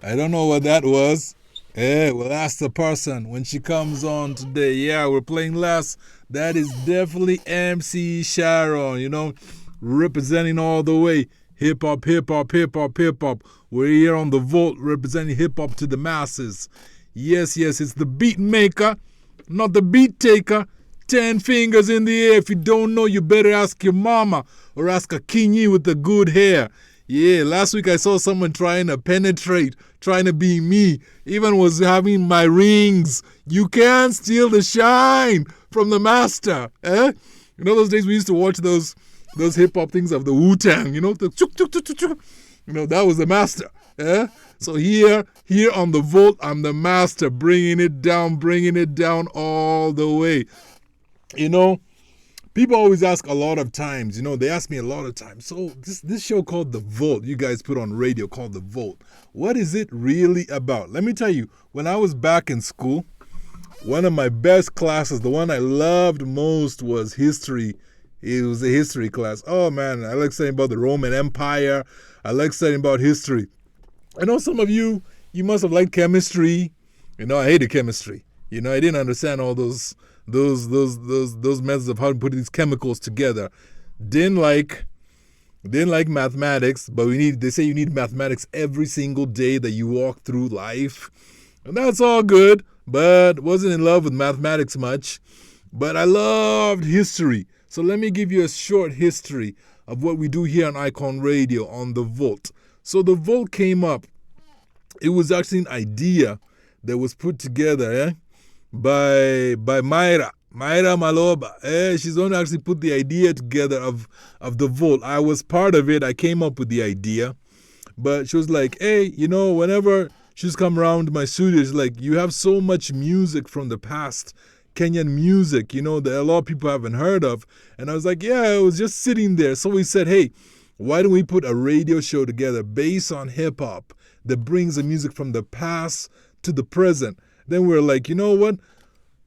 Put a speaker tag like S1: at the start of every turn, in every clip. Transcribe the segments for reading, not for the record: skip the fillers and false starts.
S1: I don't know what that was. Well, ask the person when she comes on today. Yeah, we're playing less. That is definitely MC Sharon, representing all the way. Hip hop, hip hop, hip hop, hip hop. We're here on the Vault representing hip hop to the masses. Yes, it's the beat maker, not the beat taker. 10 fingers in the air. If you don't know, you better ask your mama or ask a kinyi with the good hair. Yeah, last week I saw someone trying to penetrate, trying to be me. Even was having my rings. You can't steal the shine from the master. Those days we used to watch those hip-hop things of the Wu-Tang, the chuk, chuk, chuk, chuk, chuk. That was the master. So here on the Vault, I'm the master, bringing it down all the way. People always ask a lot of times, they ask me a lot of times, so this show called The Vault, you guys put on radio called The Vault, what is it really about? Let me tell you, when I was back in school, one of my best classes, the one I loved most was history. It was a history class. Oh man, I like studying about the Roman Empire. I like studying about history. I know some of you must have liked chemistry. I hated chemistry. I didn't understand all those methods of how to put these chemicals together. Didn't like mathematics, but they say you need mathematics every single day that you walk through life. And that's all good, but wasn't in love with mathematics much. But I loved history. So let me give you a short history of what we do here on Icon Radio on The Vault. So The Vault came up. It was actually an idea that was put together, by Myra Maloba. She's only actually put the idea together of The Vault. I was part of it. I came up with the idea. But she was like, hey, whenever she's come around to my studio, she's like, you have so much music from the past, Kenyan music, that a lot of people haven't heard of. And I was like, yeah, I was just sitting there. So we said, hey, why don't we put a radio show together based on hip-hop that brings the music from the past to the present? Then we're like, you know what?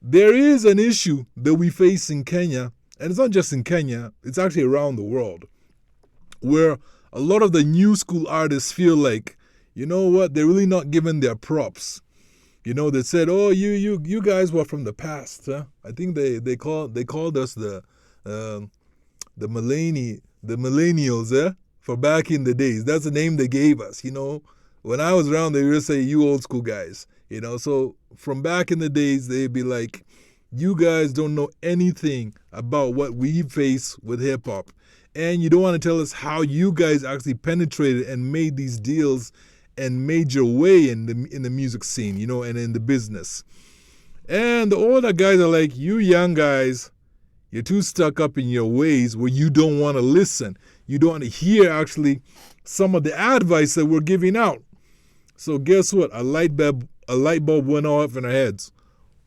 S1: There is an issue that we face in Kenya, and it's not just in Kenya, it's actually around the world, where a lot of the new school artists feel like, you know what, they're really not given their props. They said, oh, you guys were from the past. Huh? I think they called us the millennials, for back in the days. That's the name they gave us, When I was around, they would say, you old school guys. So from back in the days, they'd be like, you guys don't know anything about what we face with hip-hop. And you don't want to tell us how you guys actually penetrated and made these deals and made your way in the music scene, and in the business. And the older guys are like, you young guys, you're too stuck up in your ways where you don't want to listen. You don't want to hear actually some of the advice that we're giving out. So guess what? A light bulb went off in our heads.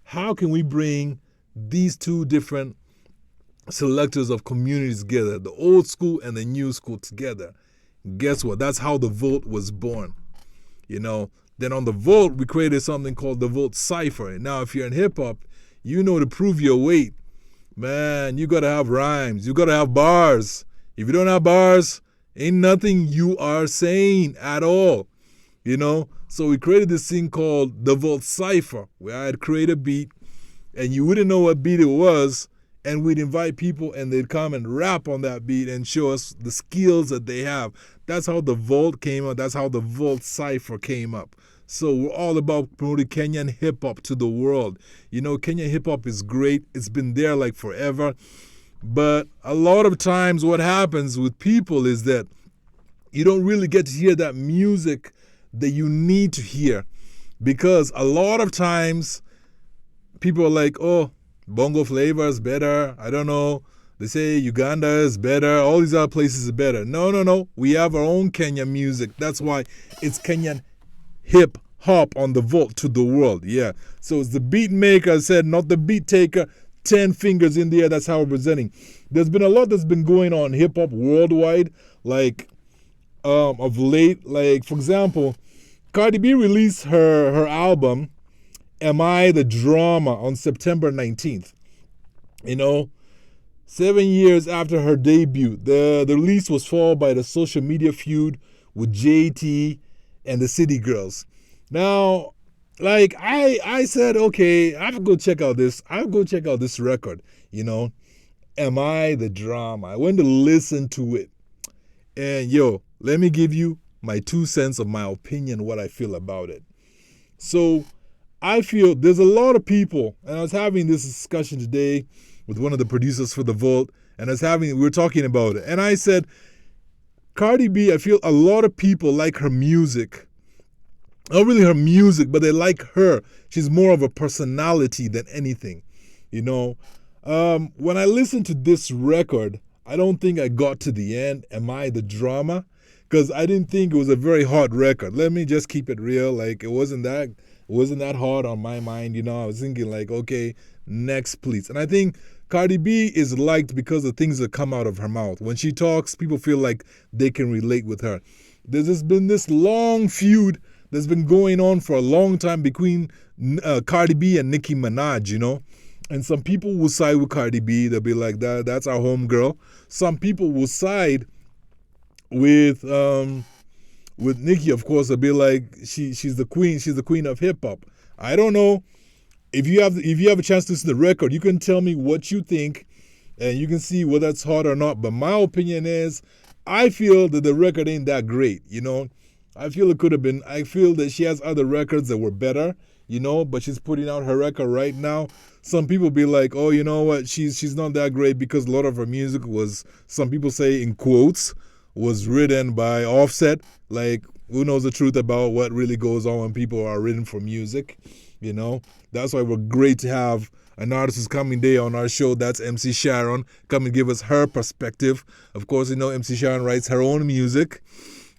S1: How can we bring these two different selectors of communities together, the old school and the new school together? Guess what? That's how The Vault was born. Then on The Vault, we created something called The Vault Cypher. Now, if you're in hip-hop, to prove your weight, man, you got to have rhymes. You got to have bars. If you don't have bars, ain't nothing you are saying at all. So we created this thing called The Vault Cypher, where I'd create a beat, and you wouldn't know what beat it was, and we'd invite people, and they'd come and rap on that beat and show us the skills that they have. That's how The Vault came up. That's how The Vault Cypher came up. So we're all about promoting Kenyan hip-hop to the world. Kenyan hip-hop is great. It's been there like forever. But a lot of times what happens with people is that you don't really get to hear that music that you need to hear, because a lot of times people are like, oh, Bongo flavor is better. I don't know. They say Uganda is better. All these other places are better. No. We have our own Kenyan music. That's why it's Kenyan hip hop on The Vault to the world. Yeah. So it's the beat maker, I said, not the beat taker. 10 fingers in the air. That's how we're presenting. There's been a lot that's been going on hip hop worldwide, like of late. Like, for example, Cardi B released her album, Am I the Drama, on September 19th. 7 years after her debut. The release was followed by the social media feud with JT and the city girls. Now, like I said, okay, I have to go check out this. I'll go check out this record. Am I the Drama? I went to listen to it, and let me give you my 2 cents of my opinion, what I feel about it. So I feel there's a lot of people, and I was having this discussion today with one of the producers for The Vault, and we were talking about it, and I said, Cardi B, I feel a lot of people like her music. Not really her music, but they like her. She's more of a personality than anything, When I listened to this record, I don't think I got to the end. Am I the Drama? Because I didn't think it was a very hard record. Let me just keep it real. Like, it wasn't that hard on my mind. I was thinking like, okay, next please. And I think Cardi B is liked because of things that come out of her mouth. When she talks, people feel like they can relate with her. There's been this long feud that's been going on for a long time between Cardi B and Nicki Minaj, And some people will side with Cardi B. They'll be like, that's our homegirl. Some people will side with Nicki, of course. They'll be like, she's the queen. She's the queen of hip hop. I don't know. If you have a chance to listen to the record, you can tell me what you think, and you can see whether it's hard or not. But my opinion is, I feel that the record ain't that great. I feel it could have been. I feel that she has other records that were better. But she's putting out her record right now. Some people be like, oh, you know what? She's not that great because a lot of her music was, some people say in quotes, was written by Offset. Like, who knows the truth about what really goes on when people are written for music? That's why we're great to have an artist who's coming there on our show. That's MC Sharon, come and give us her perspective. Of course, MC Sharon writes her own music.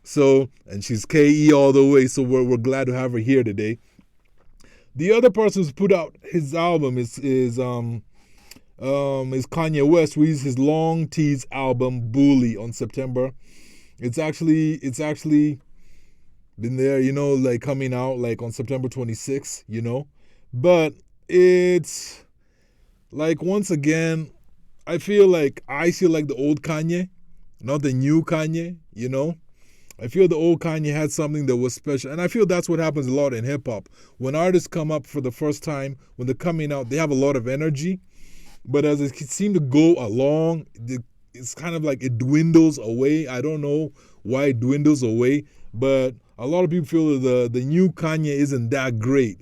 S1: So, and she's KE all the way. So we're glad to have her here today. The other person who's put out his album is Kanye West, who released his long tease album Bully on September. It's actually been there, like coming out like on September 26th, But it's like, once again, I feel like the old Kanye, not the new Kanye, I feel the old Kanye had something that was special. And I feel that's what happens a lot in hip hop. When artists come up for the first time, when they're coming out, they have a lot of energy. But as it seems to go along, it's kind of like it dwindles away. I don't know why it dwindles away. But a lot of people feel that the new Kanye isn't that great,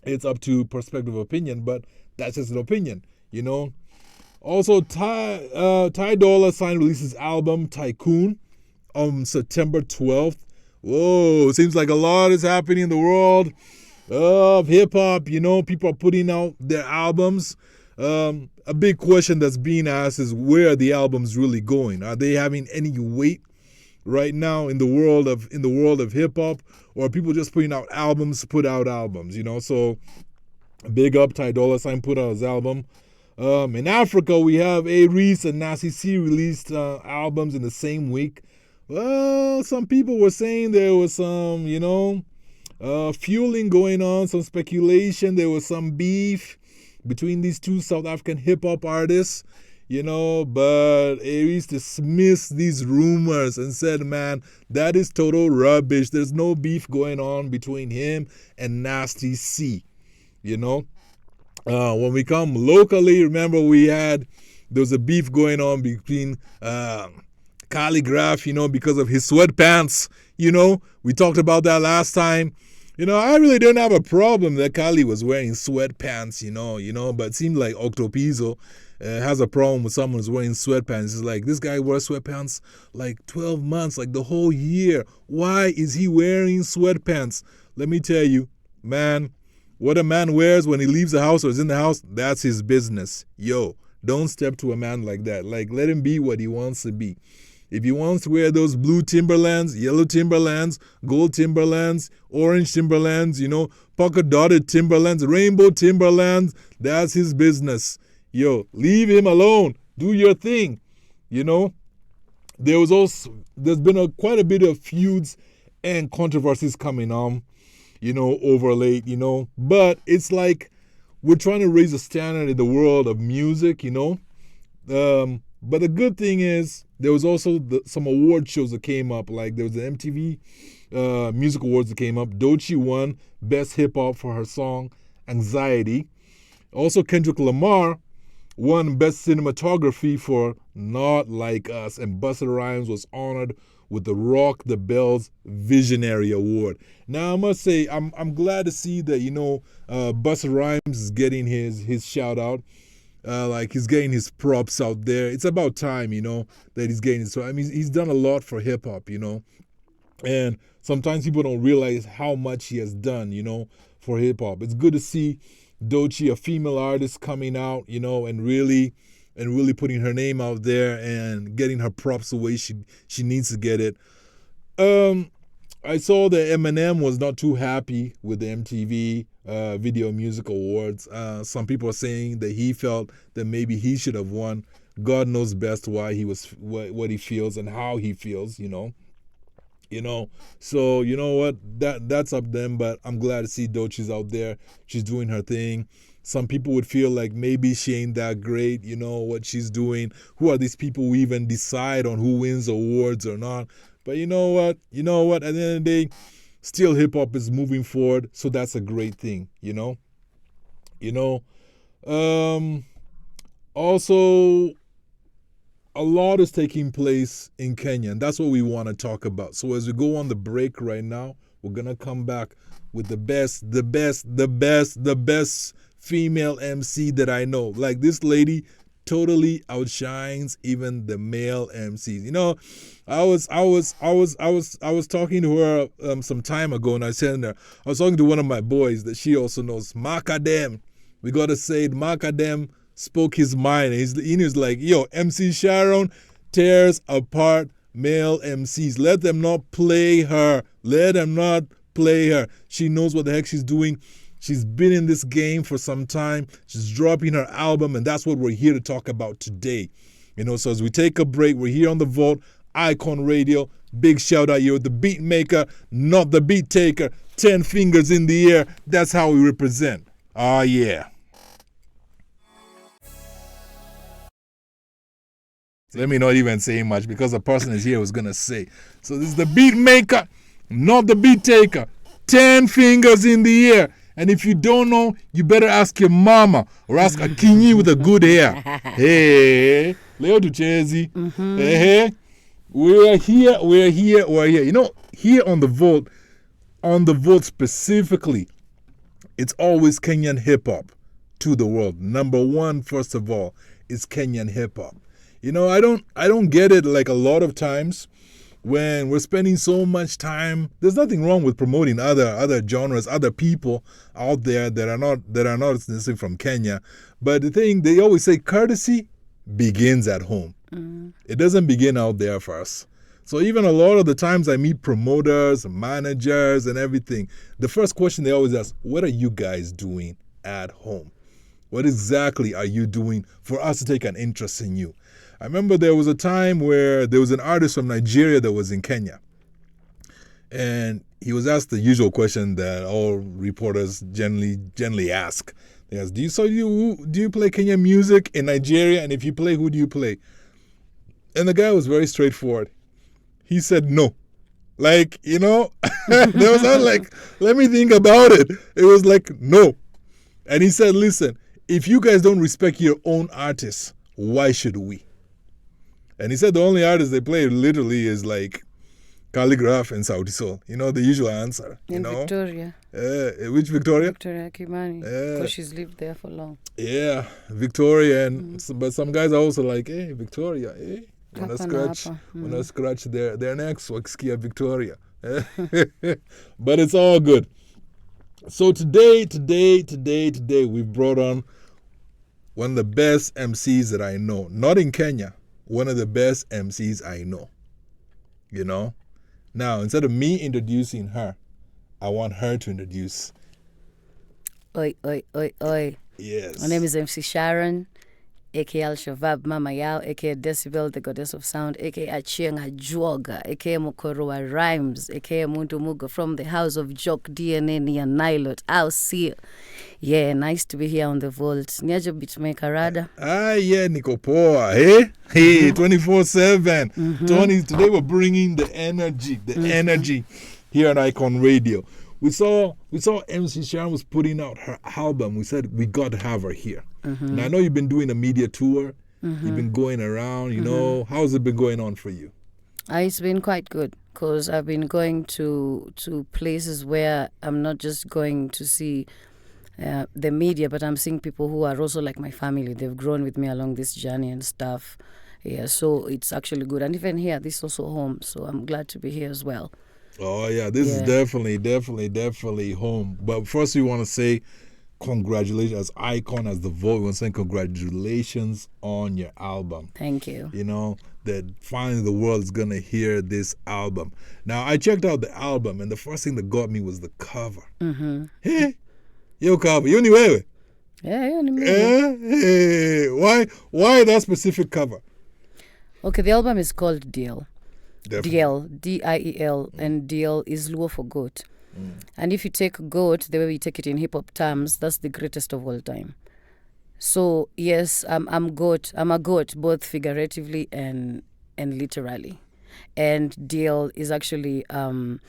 S1: It's up to perspective opinion, but that's just an opinion, Also, Ty Dolla $ign releases album Tycoon on September 12th. Whoa, it seems like a lot is happening in the world of hip-hop. People are putting out their albums. A big question that's being asked is, where are the albums really going? Are they having any weight right now in the world of hip-hop? Or are people just putting out albums to put out albums, So big up, Ty Dolla $ign put out his album. In Africa, we have A Reese and Nasty C released albums in the same week. Well, some people were saying there was some, fueling going on, some speculation. There was some beef between these two South African hip-hop artists, but Aries dismissed these rumors and said, man, that is total rubbish. There's no beef going on between him and Nasty C, When we come locally, remember there was a beef going on between Calligraph, because of his sweatpants, we talked about that last time. I really didn't have a problem that Kali was wearing sweatpants, but it seemed like Octopizzo has a problem with someone who's wearing sweatpants. It's like, this guy wears sweatpants like 12 months, like the whole year. Why is he wearing sweatpants? Let me tell you, man, what a man wears when he leaves the house or is in the house, that's his business. Don't step to a man like that. Like, let him be what he wants to be. If he wants to wear those blue Timberlands, yellow Timberlands, gold Timberlands, orange Timberlands, polka dotted Timberlands, rainbow Timberlands, that's his business. Leave him alone. Do your thing. There's been quite a bit of feuds and controversies coming on, over late, But it's like we're trying to raise the standard in the world of music, But the good thing is, There was also some award shows that came up. Like there was the MTV Music Awards that came up. Doechii won Best Hip Hop for her song Anxiety. Also, Kendrick Lamar won Best Cinematography for Not Like Us, and Busta Rhymes was honored with the Rock the Bells Visionary Award. Now, I must say, I'm glad to see that, Busta Rhymes is getting his shout out. Like he's getting his props out there. It's about time, that he's getting it. So, I mean, he's done a lot for hip hop, and sometimes people don't realize how much he has done, for hip hop. It's good to see Doechii, a female artist, coming out, and really putting her name out there and getting her props the way she needs to get it. I saw that Eminem was not too happy with the MTV Video Music Awards. Some people are saying that he felt that maybe he should have won. God knows best why he was what he feels and how he feels, So you know what? That's up to them, but I'm glad to see Doechii's out there. She's doing her thing. Some people would feel like maybe she ain't that great, what she's doing. Who are these people who even decide on who wins awards or not? But you know what? At the end of the day, still hip hop is moving forward, so that's a great thing, Also, a lot is taking place in Kenya, and that's what we want to talk about. So as we go on the break right now, we're going to come back with the best female MC that I know. Like, this lady totally outshines even the male MCs. I was talking to her some time ago, and I said to her, I was talking to one of my boys that she also knows, Makadem. We got to say it, Makadem spoke his mind. He was like, yo, MC Sharon tears apart male MCs. Let them not play her. She knows what the heck she's doing. She's been in this game for some time. She's dropping her album, and that's what we're here to talk about today. So as we take a break, we're here on The Vault, Icon Radio. Big shout out, you're the beat maker, not the beat taker. 10 fingers in the air. That's how we represent. Ah, yeah. Let me not even say much because the person is here was going to say. So this is the beat maker, not the beat taker. 10 fingers in the air. And if you don't know, you better ask your mama or ask a kinyi with a good hair. Hey, Leo Duchezi. Hey, we're here. Here on the Vault specifically, it's always Kenyan hip-hop to the world. Number one, first of all, is Kenyan hip-hop. I don't get it like a lot of times when we're spending so much time. There's nothing wrong with promoting other genres, other people out there that are not necessarily from Kenya. But the thing, they always say courtesy begins at home. It doesn't begin out there first. So even a lot of the times I meet promoters, managers, and everything, the first question they always ask, what are you guys doing at home? What exactly are you doing for us to take an interest in you? I remember there was a time where there was an artist from Nigeria that was in Kenya. And he was asked the usual question that all reporters generally ask. They ask, do you play Kenyan music in Nigeria? And if you play, who do you play? And the guy was very straightforward. He said no. Like, there was not like, let me think about it. It was like, no. And he said, listen, if you guys don't respect your own artists, why should we? And he said the only artists they play literally is like Calligraph and Sauti Sol. The usual answer.
S2: Victoria.
S1: Which Victoria?
S2: Victoria Kimani. Because she's lived there for long.
S1: Yeah, Victoria. But some guys are also like, hey, Victoria, hey. When I scratch their necks, wakisikia Victoria. But it's all good. So today, we've brought on one of the best MCs that I know. Not in Kenya. One of the best MCs I know. Now, instead of me introducing her, I want her to introduce.
S2: Oi.
S1: Yes.
S2: My name is MC Sharon. aka Alshaverb, Mama Yao, aka Decibelle, the goddess of sound, aka Achienga Juoga, aka Mokoroa Rhymes, aka Muntu Muga from the house of Jock DNA near Nilot. I'll see you. Yeah, nice to be here on the vault. Niajo Beatmekah rada.
S1: Yeah, Nikopoa. Hey, 24/7. Tony, today we're bringing the energy here on Icon Radio. We saw MC Sharon was putting out her album. We said we got to have her here. And I know you've been doing a media tour. You've been going around, you know. How's it been going on for you?
S2: It's been quite good because I've been going to places where I'm not just going to see the media, but I'm seeing people who are also like my family. They've grown with me along this journey and stuff. Yeah, so it's actually good. And even here, this is also home, so I'm glad to be here as well.
S1: Oh, yeah, this is definitely home. But first, we want to say congratulations as Icon, as the Vote. We want to say congratulations on your album.
S2: Thank you.
S1: You know, that finally the world is going to hear this album. Now, I checked out the album, and the first thing that got me was the cover. Hey, yo, cover. You anyway?
S2: Yeah, anyway.
S1: Why that specific cover?
S2: Okay, the album is called Deal.
S1: Definitely.
S2: Diel, D-I-E-L, and Diel is Luo for goat. And if you take goat, the way we take it in hip-hop terms, that's the greatest of all time. So, yes, I'm goat. I'm a goat, both figuratively and literally. And Diel is actually a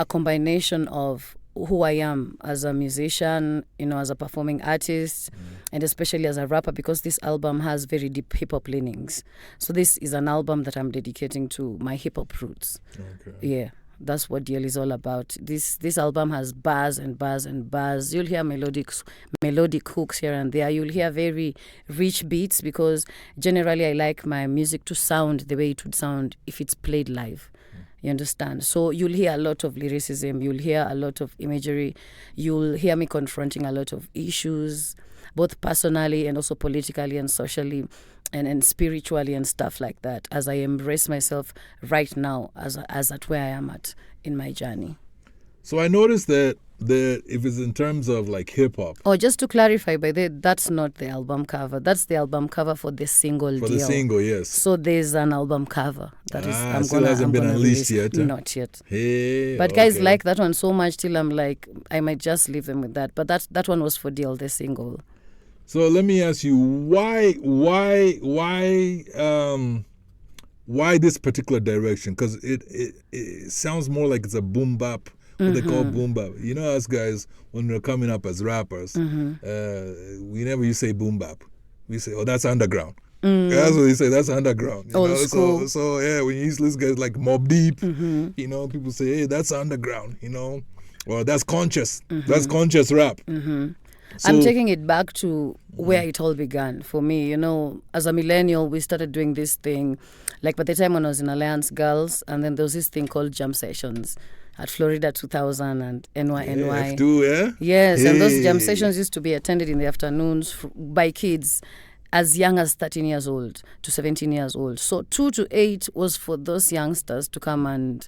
S2: combination of who I am as a musician, you know, as a performing artist, and especially as a rapper, because this album has very deep hip-hop leanings. So this is an album that I'm dedicating to my hip-hop roots.
S1: Okay.
S2: Yeah, that's what Deal is all about. This album has bars and bars and bars. You'll hear melodic hooks here and there. You'll hear very rich beats, because generally I like my music to sound the way it would sound if it's played live. You understand? So you'll hear a lot of lyricism. You'll hear a lot of imagery. You'll hear me confronting a lot of issues, both personally and also politically and socially and spiritually and stuff like that, as I embrace myself right now as at where I am at in my journey.
S1: So I noticed that if it's in terms of like hip hop.
S2: Oh, just to clarify, by the way, that's not the album cover. That's the album cover for the single.
S1: For
S2: Deal.
S1: the single, yes.
S2: So there's an album cover that is.
S1: Hasn't been unleashed yet.
S2: Not yet.
S1: Hey,
S2: but guys like that one so much till I'm like, I might just leave them with that. But that one was for Deal, the single.
S1: So let me ask you, why this particular direction? Because it sounds more like it's a boom bap. What they call boom bap. You know, us guys, when we're coming up as rappers, we never used to say boom bap. We say, oh, that's underground. That's what we say, that's underground. You know?
S2: School.
S1: So yeah, when you listen to guys like Mobb Deep, you know, people say, hey, that's underground, you know, or that's conscious. That's conscious rap. So,
S2: I'm taking it back to where it all began for me. You know, as a millennial, we started doing this thing, like by the time when I was in Alliance Girls, and then there was this thing called jam sessions at Florida 2000 and NY.
S1: F2, yeah?
S2: Yes, and those jam sessions used to be attended in the afternoons by kids as young as 13 years old to 17 years old. So 2 to 8 was for those youngsters to come and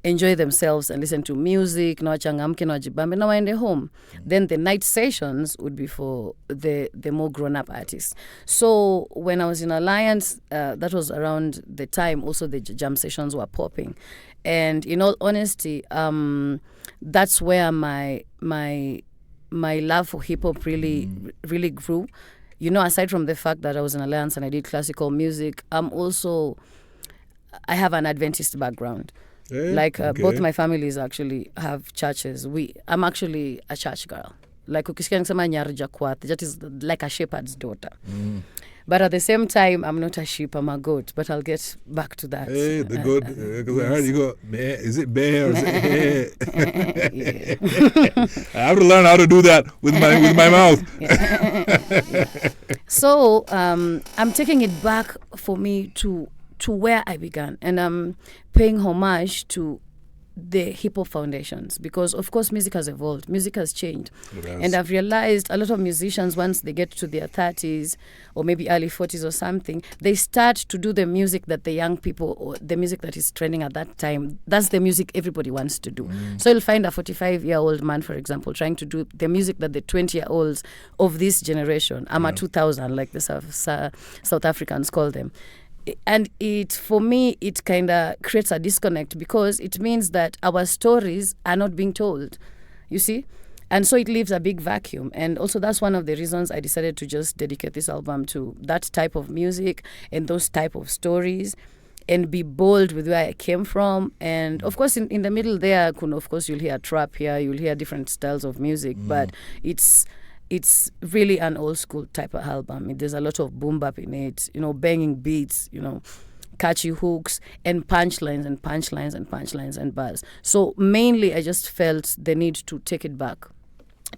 S2: enjoy themselves and listen to music, na wachangamke na wajibambe na waende home. Then the night sessions would be for the more grown-up artists. So when I was in Alliance, that was around the time also the jam sessions were popping. And in all honesty, that's where my love for hip-hop really grew. You know, aside from the fact that I was in Alliance and I did classical music, I have an Adventist background. Both my families actually have churches. I'm actually a church girl. Like ukisikia nikisema nyarja kwat, that is like a shepherd's daughter. But at the same time, I'm not a sheep, I'm a goat. But I'll get back to that.
S1: Hey, the goat. Because I heard you go, is it bear or is it I have to learn how to do that with my mouth.
S2: So I'm taking it back for me to where I began. And I'm paying homage to the hip hop foundations, because of course music has evolved, music has changed.
S1: Yes.
S2: And I've realized a lot of musicians, once they get to their 30s or maybe early 40s or something, they start to do the music that the young people, or the music that is trending at that time, that's the music everybody wants to do. So you'll find a 45-year-old man, for example, trying to do the music that the 20-year-olds of this generation, AMA 2000, like the South Africans call them. And for me, it kind of creates a disconnect, because it means that our stories are not being told, you see? And so it leaves a big vacuum. And also that's one of the reasons I decided to just dedicate this album to that type of music and those type of stories, and be bold with where I came from. And of course, in the middle there, of course, you'll hear trap here, you'll hear different styles of music, but it's really an old school type of album. There's a lot of boom bap in it, banging beats, catchy hooks and punchlines and punchlines and punchlines and bars. So mainly I just felt the need to take it back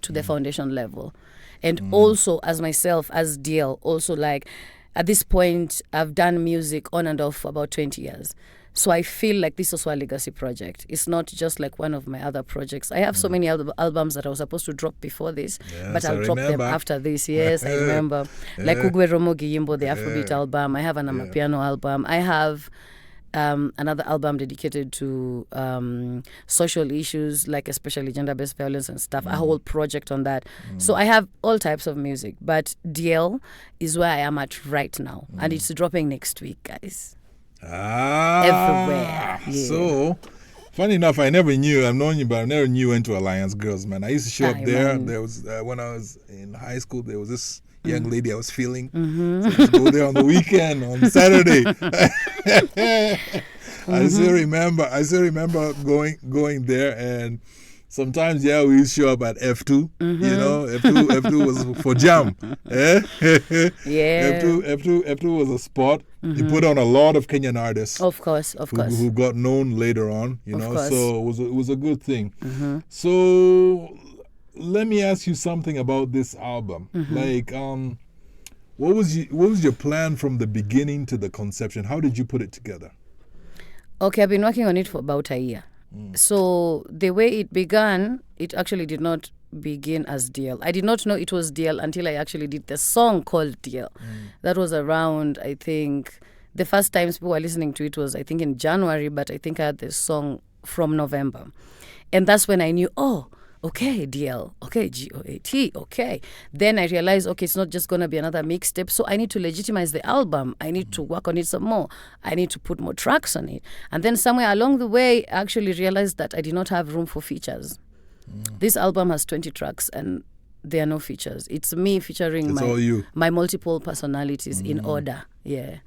S2: to the foundation level. And also as myself, as DL, also like at this point I've done music on and off for about 20 years. So I feel like this is also a legacy project. It's not just like one of my other projects. I have so many albums that I was supposed to drop before this, but I'll drop them after this. Yes, I remember. Like Ugwe Romo Giyimbo, the Afrobeat album. I have an Amapiano album. I have another album dedicated to social issues, like especially gender-based violence and stuff. A whole project on that. So I have all types of music, but DL is where I am at right now, and it's dropping next week, guys. Everywhere. Yeah.
S1: So, funny enough, I never knew. I've known you, but I never knew you went to Alliance Girls, man. I used to show up there. There was when I was in high school. There was this young lady I was feeling. So I used to go there on the weekend, on Saturday. I still remember going there, and sometimes, we used to show up at F2. F2 was for jam. F2 was a spot. They put on a lot of Kenyan artists.
S2: Of course.
S1: Who got known later on, so it was a good thing. So let me ask you something about this album. Like, what was your plan from the beginning to the conception? How did you put it together?
S2: Okay, I've been working on it for about a year. So the way it began, it actually did not begin as DL. I did not know it was DL until I actually did the song called DL. That was around, I think, the first times people were listening to it was, I think, in January, but I think I had the song from November. And that's when I knew, okay, DL, okay, GOAT, okay. Then I realized, okay, it's not just going to be another mixtape, so I need to legitimize the album. I need to work on it some more. I need to put more tracks on it. And then somewhere along the way, I actually realized that I did not have room for features. This album has 20 tracks, and there are no features. It's me featuring my multiple personalities in order. Yeah.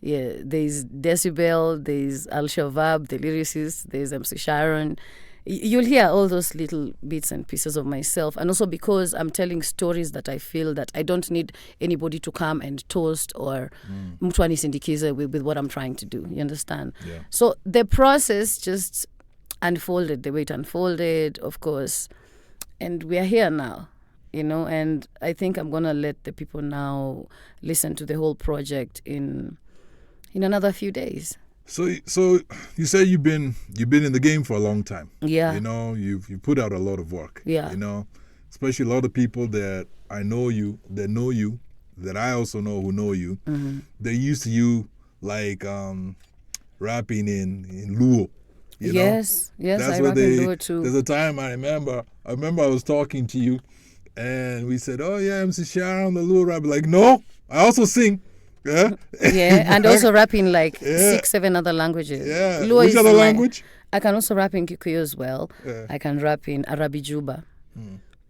S2: There's Decibelle, there's Alshaverb, the lyricist, there's MC Sharon. You'll hear all those little bits and pieces of myself. And also because I'm telling stories that I feel that I don't need anybody to come and toast or mtu anisindikize with what I'm trying to do. You understand?
S1: Yeah.
S2: So the process just unfolded the way it unfolded, of course. And we are here now, and I think I'm going to let the people now listen to the whole project in another few days.
S1: So you say you've been in the game for a long time.
S2: Yeah.
S1: You've put out a lot of work.
S2: Yeah.
S1: Especially a lot of people that I know you, that I also know who know you. They're used to you like rapping in Luo.
S2: Yes,
S1: that's
S2: I rap in Luo too.
S1: There's a time I remember I was talking to you, and we said, "Oh yeah, MC Sharon, the Luo rapper." Like, no, I also sing. Yeah.
S2: And also rap in like 6-7 other languages.
S1: Yeah.
S2: Luo
S1: Which other language?
S2: I can also rap in Kikuyu as well. Yeah. I can rap in Arabi Juba.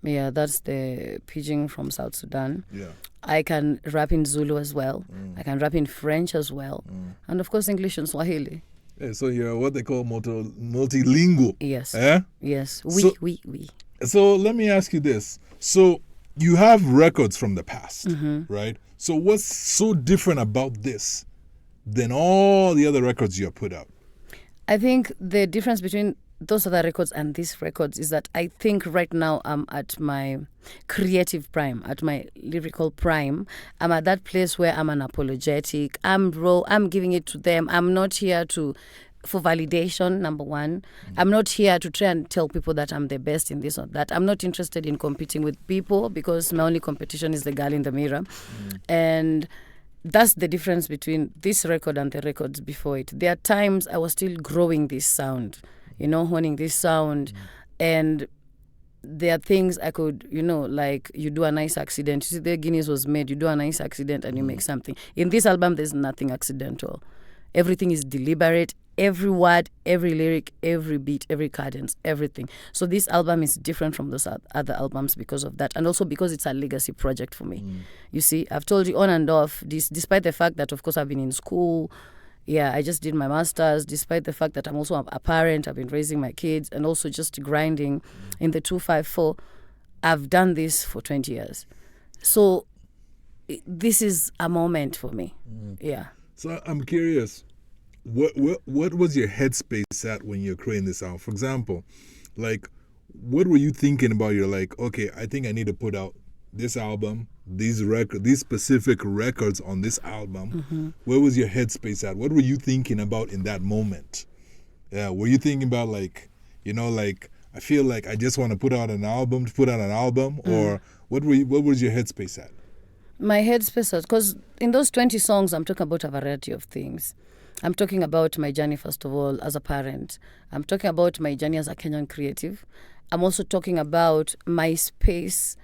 S2: Yeah, that's the pidgin from South Sudan.
S1: Yeah.
S2: I can rap in Zulu as well. I can rap in French as well. And of course English and Swahili.
S1: Yeah, so you're what they call multilingual.
S2: Yes. Yes. Oui.
S1: So let me ask you this. So you have records from the past, right? So what's so different about this than all the other records you have put out?
S2: I think the difference between those other records and these records is that I think right now I'm at my creative prime, at my lyrical prime. I'm at that place where I'm unapologetic. I'm raw. I'm giving it to them. I'm not here to for validation, number one. I'm not here to try and tell people that I'm the best in this or that. I'm not interested in competing with people because my only competition is the girl in the mirror. And that's the difference between this record and the records before it. There are times I was still growing this sound, honing this sound. And there are things I could, like you do a nice accident. You see, the Guinness was made. You do a nice accident and you make something. In this album, there's nothing accidental. Everything is deliberate. Every word, every lyric, every beat, every cadence, everything. So this album is different from those other albums because of that. And also because it's a legacy project for me. You see, I've told you on and off, despite the fact that, of course, I've been in school. Yeah, I just did my master's, despite the fact that I'm also a parent. I've been raising my kids and also just grinding in the 254. I've done this for 20 years. So this is a moment for me. Yeah.
S1: So I'm curious, what was your headspace at when you're creating this album? For example, like, what were you thinking about? You're like, okay, I think I need to put out this album, these specific records on this album. Where was your headspace at? What were you thinking about in that moment? Yeah, were you thinking about like, I feel like I just want to put out an album, or what was your headspace at?
S2: My headspace was, because in those 20 songs, I'm talking about a variety of things. I'm talking about my journey, first of all, as a parent. I'm talking about my journey as a Kenyan creative. I'm also talking about my space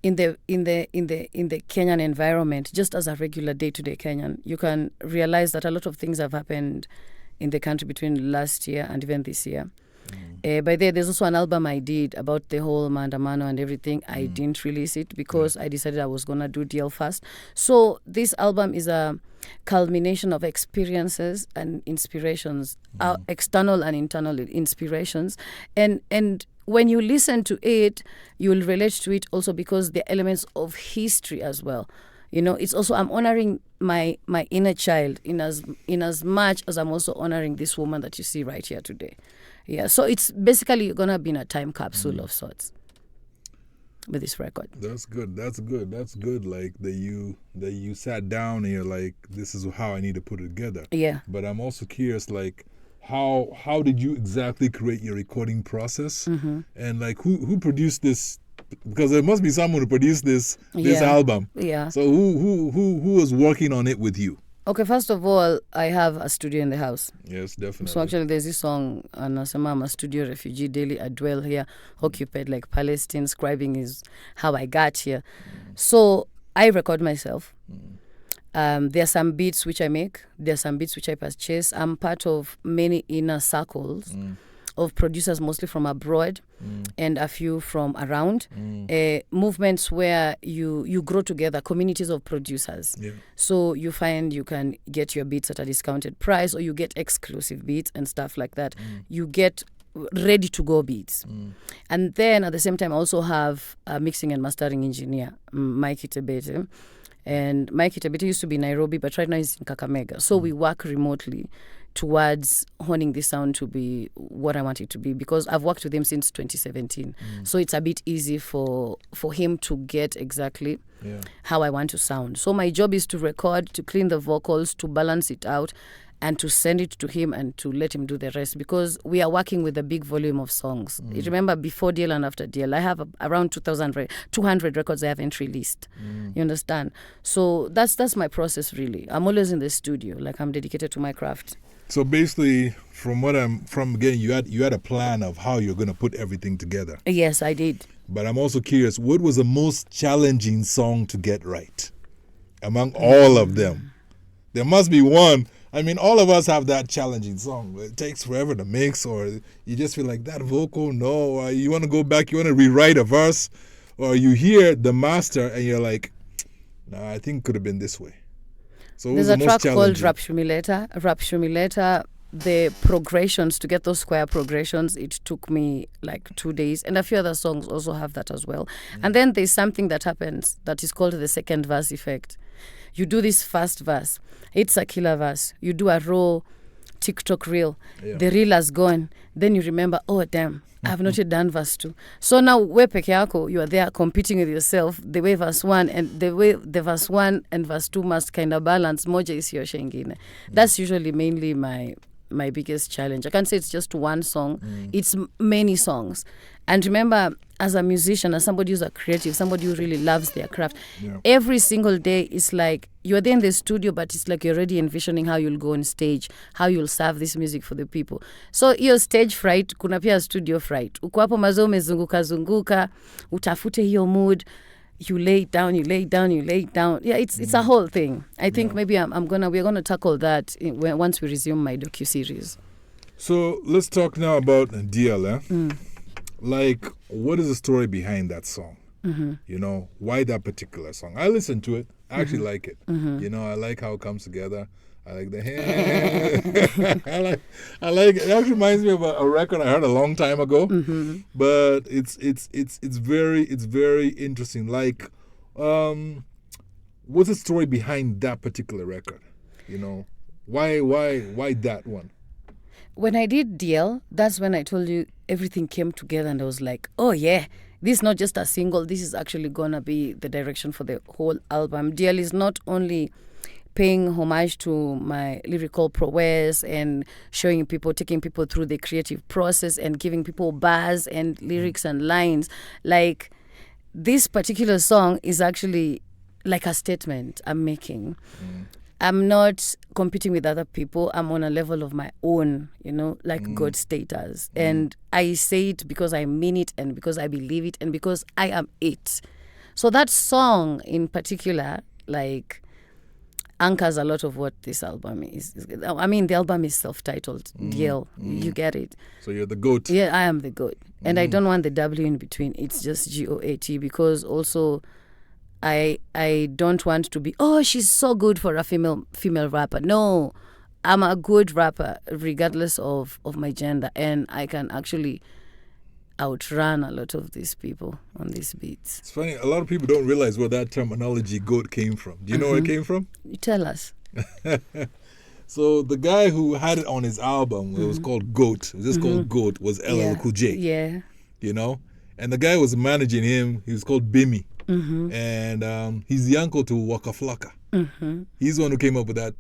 S2: in the Kenyan environment, just as a regular day-to-day Kenyan. You can realize that a lot of things have happened in the country between last year and even this year. By there's also an album I did about the whole maandamano and everything. I didn't release it because I decided I was going to do DL first. So this album is a culmination of experiences and inspirations, external and internal inspirations. And when you listen to it, you will relate to it also because there are elements of history as well. It's also, I'm honoring my inner child in as much as I'm also honoring this woman that you see right here today. Yeah, so it's basically going to be in a time capsule of sorts with this record.
S1: That's good. Like that you sat down and you're like, this is how I need to put it together.
S2: Yeah.
S1: But I'm also curious, like, how did you exactly create your recording process? And like who produced this? Because there must be someone who produced this album.
S2: Yeah.
S1: So who was working on it with you?
S2: Okay, first of all, I have a studio in the house.
S1: Yes, definitely.
S2: So actually there's this song, Nasema, I'm a studio refugee, daily I dwell here, occupied like Palestine, scribing is how I got here. So I record myself. There are some beats which I make. There are some beats which I purchase. I'm part of many inner circles of producers, mostly from abroad and a few from around. Movements where you grow together, communities of producers. Yeah. So you find you can get your beats at a discounted price, or you get exclusive beats and stuff like that. You get ready-to-go beats. And then at the same time, I also have a mixing and mastering engineer, Mikey Tebete. And Mikey Tebete used to be in Nairobi, but right now he's in Kakamega. So we work remotely towards honing this sound to be what I want it to be, because I've worked with him since 2017. So it's a bit easy for him to get exactly how I want to sound. So my job is to record, to clean the vocals, to balance it out, and to send it to him and to let him do the rest, because we are working with a big volume of songs. Remember, before DL and after DL, I have around 200 records I haven't released. You understand? So that's my process, really. I'm always in the studio, like I'm dedicated to my craft.
S1: So basically, from getting, you had a plan of how you're going to put everything together.
S2: Yes, I did.
S1: But I'm also curious, what was the most challenging song to get right among all of them? There must be one. I mean, all of us have that challenging song. It takes forever to mix, or you just feel like that vocal, no, or you want to go back, you want to rewrite a verse, or you hear the master and you're like, nah, I think it could have been this way. So
S2: there's a track called Rap Shumileta. The progressions, to get those square progressions, it took me like 2 days. And a few other songs also have that as well. And then there's something that happens that is called the second verse effect. You do this first verse. It's a killer verse. You do a raw TikTok reel. Yeah. The reel has gone. Then you remember, oh, damn, I have not yet done verse 2. So now, we peke yako, you are there competing with yourself. The way verse 1 and the way the verse 1 and verse 2 must kind of balance. Moja isioshe ingine. That's usually mainly my my biggest challenge. I can't say it's just one song. It's many songs. And remember, as a musician, as somebody who's a creative, somebody who really loves their craft, every single day it's like you're there in the studio, but it's like you're already envisioning how you'll go on stage, how you'll serve this music for the people. So hiyo stage fright, kuna pia studio fright. Uko hapo mazao umezunguka, utafute hiyo mood. You lay it down. Yeah, it's a whole thing. I think maybe we're gonna tackle that once we resume my docu-series.
S1: So let's talk now about DL. Like, what is the story behind that song? You know, why that particular song? I listened to it. I actually like it. You know, I like how it comes together. I like the I like it. Actually reminds me of a record I heard a long time ago. But it's very interesting. Like, what's the story behind that particular record? You know, why that one?
S2: When I did DL, that's when I told you everything came together, and I was like, oh yeah, this is not just a single. This is actually gonna be the direction for the whole album. DL is not only paying homage to my lyrical prowess and showing people, taking people through the creative process and giving people bars and lyrics and lines. Like, this particular song is actually like a statement I'm making. I'm not competing with other people. I'm on a level of my own, you know, like God status. And I say it because I mean it and because I believe it and because I am it. So that song in particular, like, anchors a lot of what this album is. I mean, the album is self-titled, DL. You get it.
S1: So you're the GOAT.
S2: Yeah, I am the GOAT. And I don't want the W in between. It's just GOAT, because also I don't want to be, oh, she's so good for a female rapper. No, I'm a good rapper regardless of my gender, and I can actually outrun a lot of these people on these beats.
S1: It's funny, a lot of people don't realize where that terminology GOAT came from. Do you know where it came from?
S2: You tell us.
S1: So the guy who had it on his album, it was called GOAT, it was just called GOAT, was LL Cool J.
S2: Yeah.
S1: You know? And the guy was managing him, he was called Bimmy. And he's the uncle to Waka Flocka. He's the one who came up with that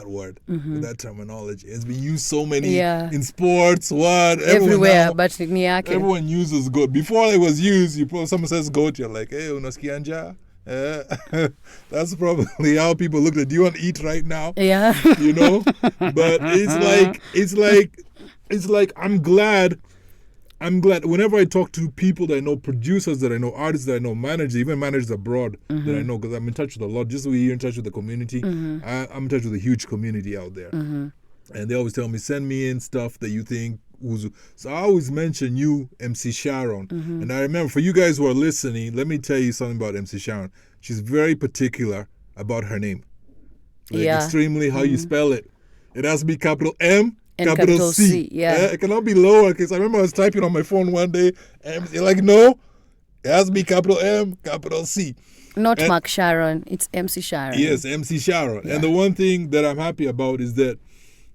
S1: word, with that terminology. It's been used so many in sports,
S2: everywhere,
S1: now,
S2: but
S1: everyone uses GOAT. Before it was used, someone says GOAT, you're like, hey, unasikia njaa? That's probably how people look at, do you want to eat right now?
S2: Yeah.
S1: You know? But it's like I'm glad whenever I talk to people that I know, producers that I know, artists that I know, managers, even managers abroad that I know, because I'm in touch with a lot. Just so you're in touch with the community, I'm in touch with a huge community out there. And they always tell me, send me in stuff that you think. So I always mention you, MC Sharon. And I remember, for you guys who are listening, let me tell you something about MC Sharon. She's very particular about her name. Like, extremely how you spell it. It has to be capital M,
S2: and
S1: capital C. It cannot be lower, because I remember I was typing on my phone one day and you're like, no, it has to be capital M, capital C.
S2: Not Mark Sharon, it's MC Sharon.
S1: Yes, MC Sharon. And the one thing that I'm happy about is that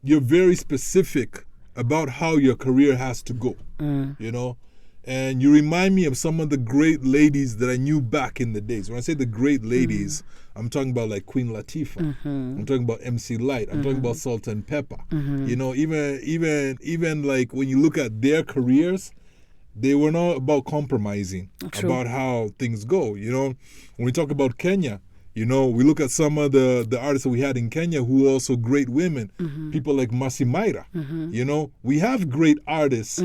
S1: you're very specific about how your career has to go, you know? And you remind me of some of the great ladies that I knew back in the days. When I say the great ladies, I'm talking about like Queen Latifah. I'm talking about MC Light. I'm talking about Salt and Pepper. You know, even like when you look at their careers, they were not about compromising about how things go. You know, when we talk about Kenya, you know, we look at some of the artists that we had in Kenya who are also great women. People like Masimaira. You know, we have great artists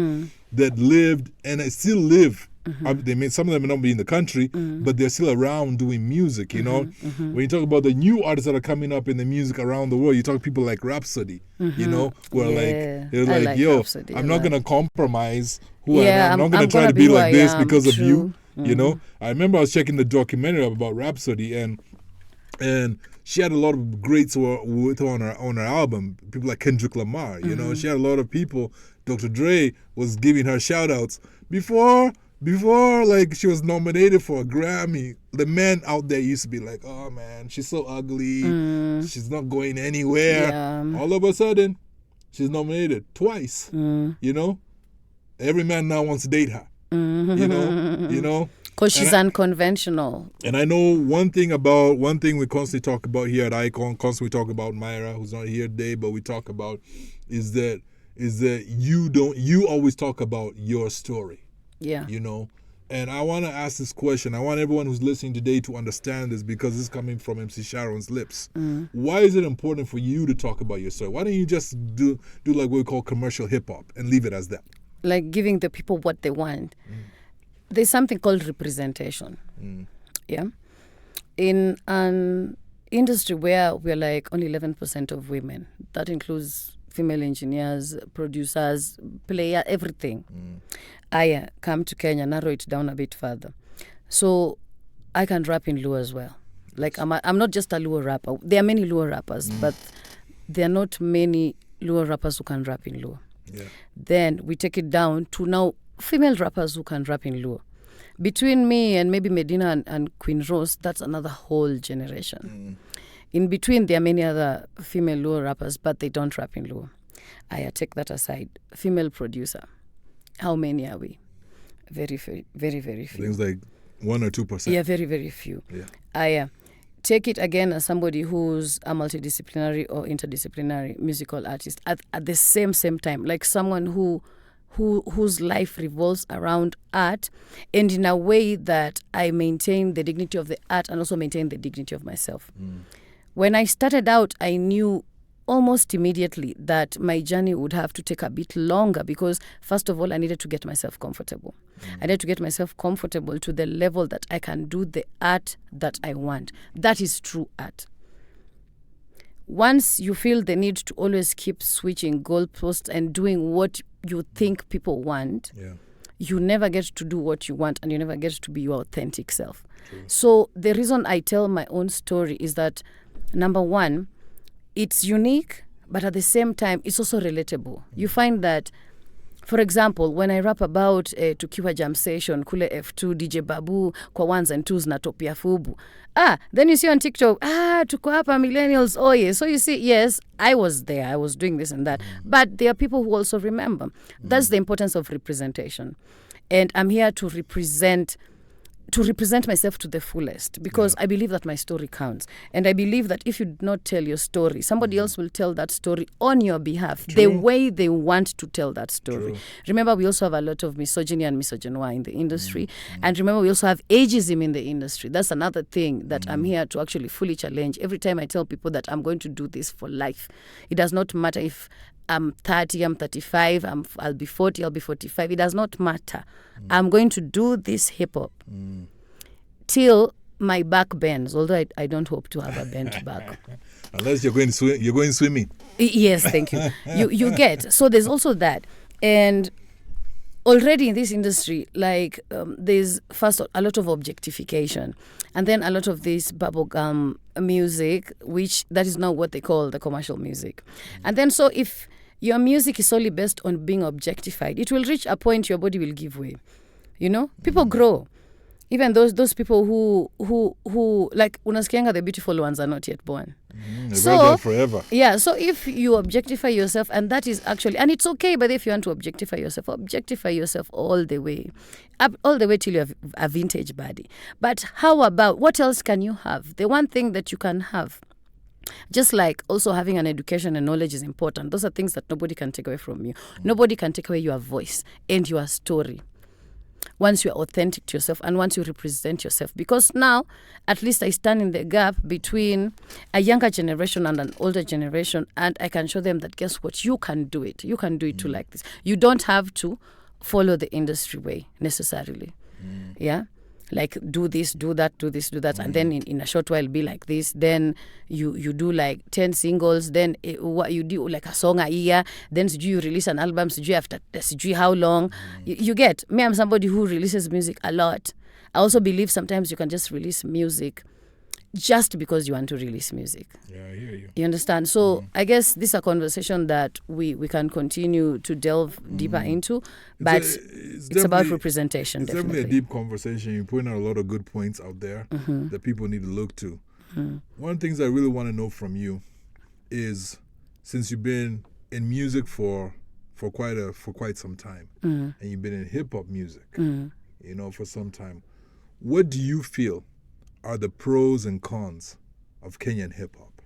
S1: that lived and still live. Some of them may not be in the country, but they're still around doing music, you know. When you talk about the new artists that are coming up in the music around the world, you talk to people like Rhapsody, you know, who are they're like, yo, Rhapsody, I'm not going to compromise who I am. I'm not going to try to be like this because of you, you know. I remember I was checking the documentary about Rhapsody, and she had a lot of greats with her on her album. People like Kendrick Lamar, you know. She had a lot of people. Dr. Dre was giving her shout-outs. Before like she was nominated for a Grammy, the men out there used to be like, oh man, she's so ugly. She's not going anywhere. Yeah. All of a sudden, she's nominated twice. You know? Every man now wants to date her. You know?
S2: Because she's unconventional.
S1: And I know one thing we constantly talk about here at Icon, constantly talk about Myra, who's not here today, but we talk about is that you always talk about your story.
S2: Yeah.
S1: You know? And I want to ask this question. I want everyone who's listening today to understand this because this is coming from MC Sharon's lips. Why is it important for you to talk about your story? Why don't you just do like what we call commercial hip-hop and leave it as that?
S2: Like giving the people what they want. There's something called representation. Yeah. In an industry where we're like only 11% of women, that includes female engineers, producers, player, everything. I come to Kenya, narrow it down a bit further. So I can rap in Luo as well. Like I'm not just a Luo rapper. There are many Luo rappers, but there are not many Luo rappers who can rap in Luo.
S1: Yeah.
S2: Then we take it down to now female rappers who can rap in Luo. Between me and maybe Medina and Queen Rose, that's another whole generation. In between, there are many other female Luo rappers, but they don't rap in Luo. I take that aside. Female producer. How many are we? Very, very, very, very few.
S1: Things like 1 or 2%.
S2: Yeah, very, very few.
S1: Yeah.
S2: I take it again as somebody who's a multidisciplinary or interdisciplinary musical artist at the same time, like someone whose life revolves around art, and in a way that I maintain the dignity of the art and also maintain the dignity of myself. When I started out, I knew almost immediately that my journey would have to take a bit longer because, first of all, I needed to get myself comfortable. I needed to get myself comfortable to the level that I can do the art that I want. That is true art. Once you feel the need to always keep switching goalposts and doing what you think people want, you never get to do what you want and you never get to be your authentic self.
S1: True.
S2: So the reason I tell my own story is that, number one, it's unique, but at the same time, it's also relatable. You find that, for example, when I rap about tukiwa jam session, kule F2, DJ Babu, kwa ones and twos na topia fubu. Then you see on TikTok, tuko hapa millennials, oh yeah. So you see, yes, I was there, I was doing this and that. But there are people who also remember. That's the importance of representation. And I'm here to represent myself to the fullest because I believe that my story counts. And I believe that if you do not tell your story, somebody else will tell that story on your behalf, the way they want to tell that story.
S1: True.
S2: Remember, we also have a lot of misogyny and misogynoir in the industry. And remember, we also have ageism in the industry. That's another thing that I'm here to actually fully challenge. Every time I tell people that I'm going to do this for life, it does not matter if I'm 30, I'm 35, I'll be 40, I'll be 45. It does not matter. I'm going to do this hip-hop till my back bends, although I don't hope to have a bent back.
S1: Unless you're going swimming.
S2: Yes, thank you. You get. So there's also that. And already in this industry, like there's first a lot of objectification and then a lot of this bubblegum music, which that is now what they call the commercial music. And then so if your music is solely based on being objectified, it will reach a point your body will give way. You know, people grow. Even those people who like unasikianga the beautiful ones are not yet born.
S1: So forever.
S2: Yeah, so if you objectify yourself, and that is actually, and it's okay, but if you want to objectify yourself all the way till you have a vintage body. But how about, what else can you have? The one thing that you can have, just like also having an education and knowledge is important. Those are things that nobody can take away from you. Nobody can take away your voice and your story. Once you're authentic to yourself and once you represent yourself. Because now, at least I stand in the gap between a younger generation and an older generation, and I can show them that, guess what, you can do it. You can do it too like this. You don't have to follow the industry way necessarily. Yeah? Like do this, do that, do this, do that. And then in a short while be like this. Then you do like 10 singles. Then what you do like a song a year. Then you release an album after how long. You get. Me, I'm somebody who releases music a lot. I also believe sometimes you can just release music just because you want to release music.
S1: Yeah, I hear you.
S2: You understand? So I guess this is a conversation that we can continue to delve deeper into, but it's about representation.
S1: It's definitely a deep conversation. You're putting out a lot of good points out there that people need to look to. One of the things I really want to know from you is, since you've been in music for quite some time, and you've been in hip hop music, for some time, what do you feel are the pros and cons of Kenyan hip hop?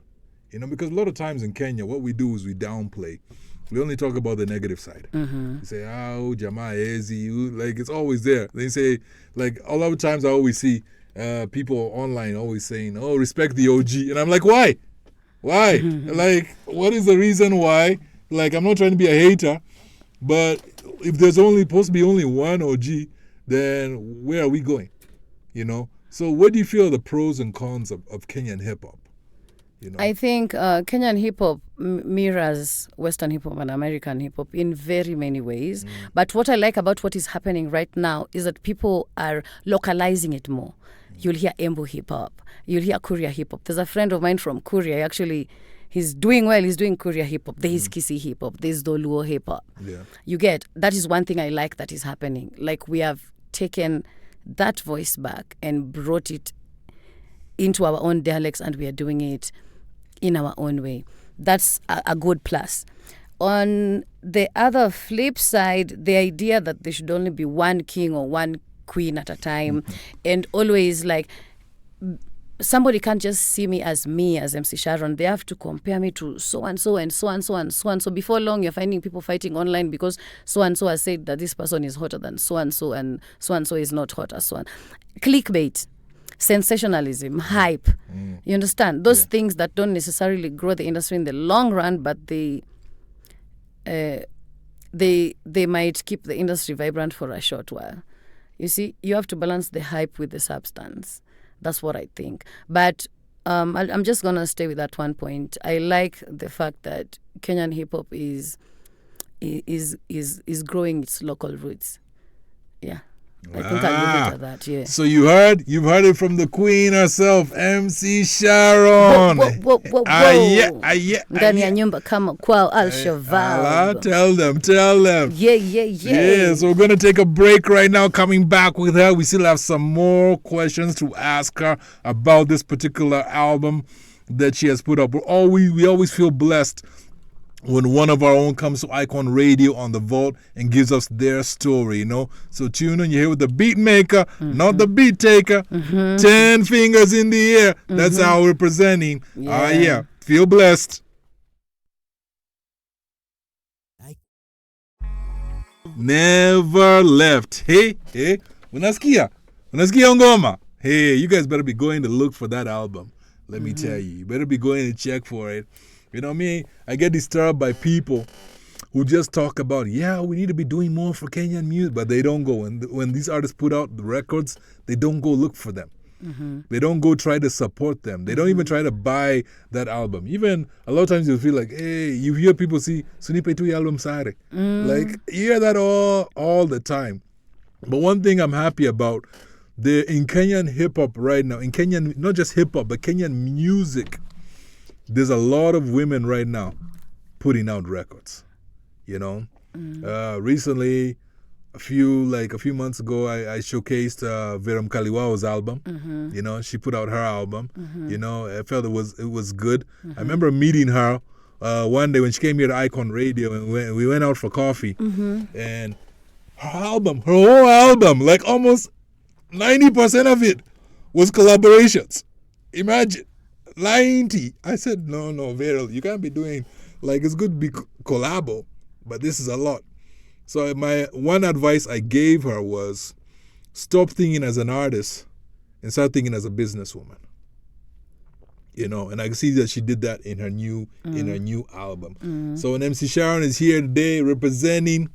S1: You know, because a lot of times in Kenya, what we do is we downplay. We only talk about the negative side.
S2: Mm-hmm.
S1: You say, oh, Jamaa Ezi, like it's always there. They say, like a lot of times I always see people online always saying, oh, respect the OG. And I'm like, why? Why? Like, what is the reason why? Like, I'm not trying to be a hater, but if there's only supposed to be only one OG, then where are we going? You know? So what do you feel are the pros and cons of Kenyan hip-hop? You know?
S2: I think Kenyan hip-hop mirrors Western hip-hop and American hip-hop in very many ways. But what I like about what is happening right now is that people are localizing it more. You'll hear Embu hip-hop. You'll hear Kuria hip-hop. There's a friend of mine from Kuria. Actually, he's doing well. He's doing Kuria hip-hop. There's Kisi hip-hop. There's Doluo hip-hop.
S1: Yeah.
S2: You get, that is one thing I like that is happening. Like, we have taken that voice back and brought it into our own dialects, and we are doing it in our own way. That's a good plus. On the other flip side, the idea that there should only be one king or one queen at a time, and always like, somebody can't just see me as MC Sharon. They have to compare me to so and so and so and so and so and so. Before long, you're finding people fighting online because so and so has said that this person is hotter than so and so is not hot as so on. Clickbait, sensationalism, hype. You understand? Those things that don't necessarily grow the industry in the long run, but they might keep the industry vibrant for a short while. You see, you have to balance the hype with the substance. That's what I think. But I'm just going to stay with that one point. I like the fact that Kenyan hip-hop is growing its local roots. Yeah. I think I'll leave it at that, yeah.
S1: So you've heard it from the queen herself, MC Sharon.
S2: Whoa. Ndani ya nyumba kama kwao Alshaverb.
S1: Tell them. Yeah, so we're going to take a break right now. Coming back with her, we still have some more questions to ask her about this particular album that she has put up. We always feel blessed when one of our own comes to Icon Radio on the Vault and gives us their story, you know. So tune in, you're here with the Beatmaker, not the beat taker. 10 fingers in the air. That's how we're presenting. Yeah. Feel blessed. Never left. Hey. Unasikia ngoma. Hey, you guys better be going to look for that album. Let me tell you. You better be going to check for it. You know me, I get disturbed by people who just talk about, we need to be doing more for Kenyan music, but they don't go. And when these artists put out the records, they don't go look for them. They don't go try to support them. They don't even try to buy that album. Even a lot of times you feel like, hey, you hear people see Sunipe tu album sare. Like, you hear that all the time. But one thing I'm happy about, in Kenyan hip-hop right now, in Kenyan, not just hip-hop, but Kenyan music, there's a lot of women right now putting out records, you know. Recently, a few months ago, I showcased Veram Kaliwao's album. You know, she put out her album. You know, I felt it was good. I remember meeting her one day when she came here to Icon Radio, and we went out for coffee. And her whole album, like almost 90% of it was collaborations. Imagine. 90. I said, no, Veral, you can't be doing, like, it's good to be collabo, but this is a lot. So my one advice I gave her was stop thinking as an artist and start thinking as a businesswoman. You know, and I can see that she did that in her new album. So when MC Sharon is here today representing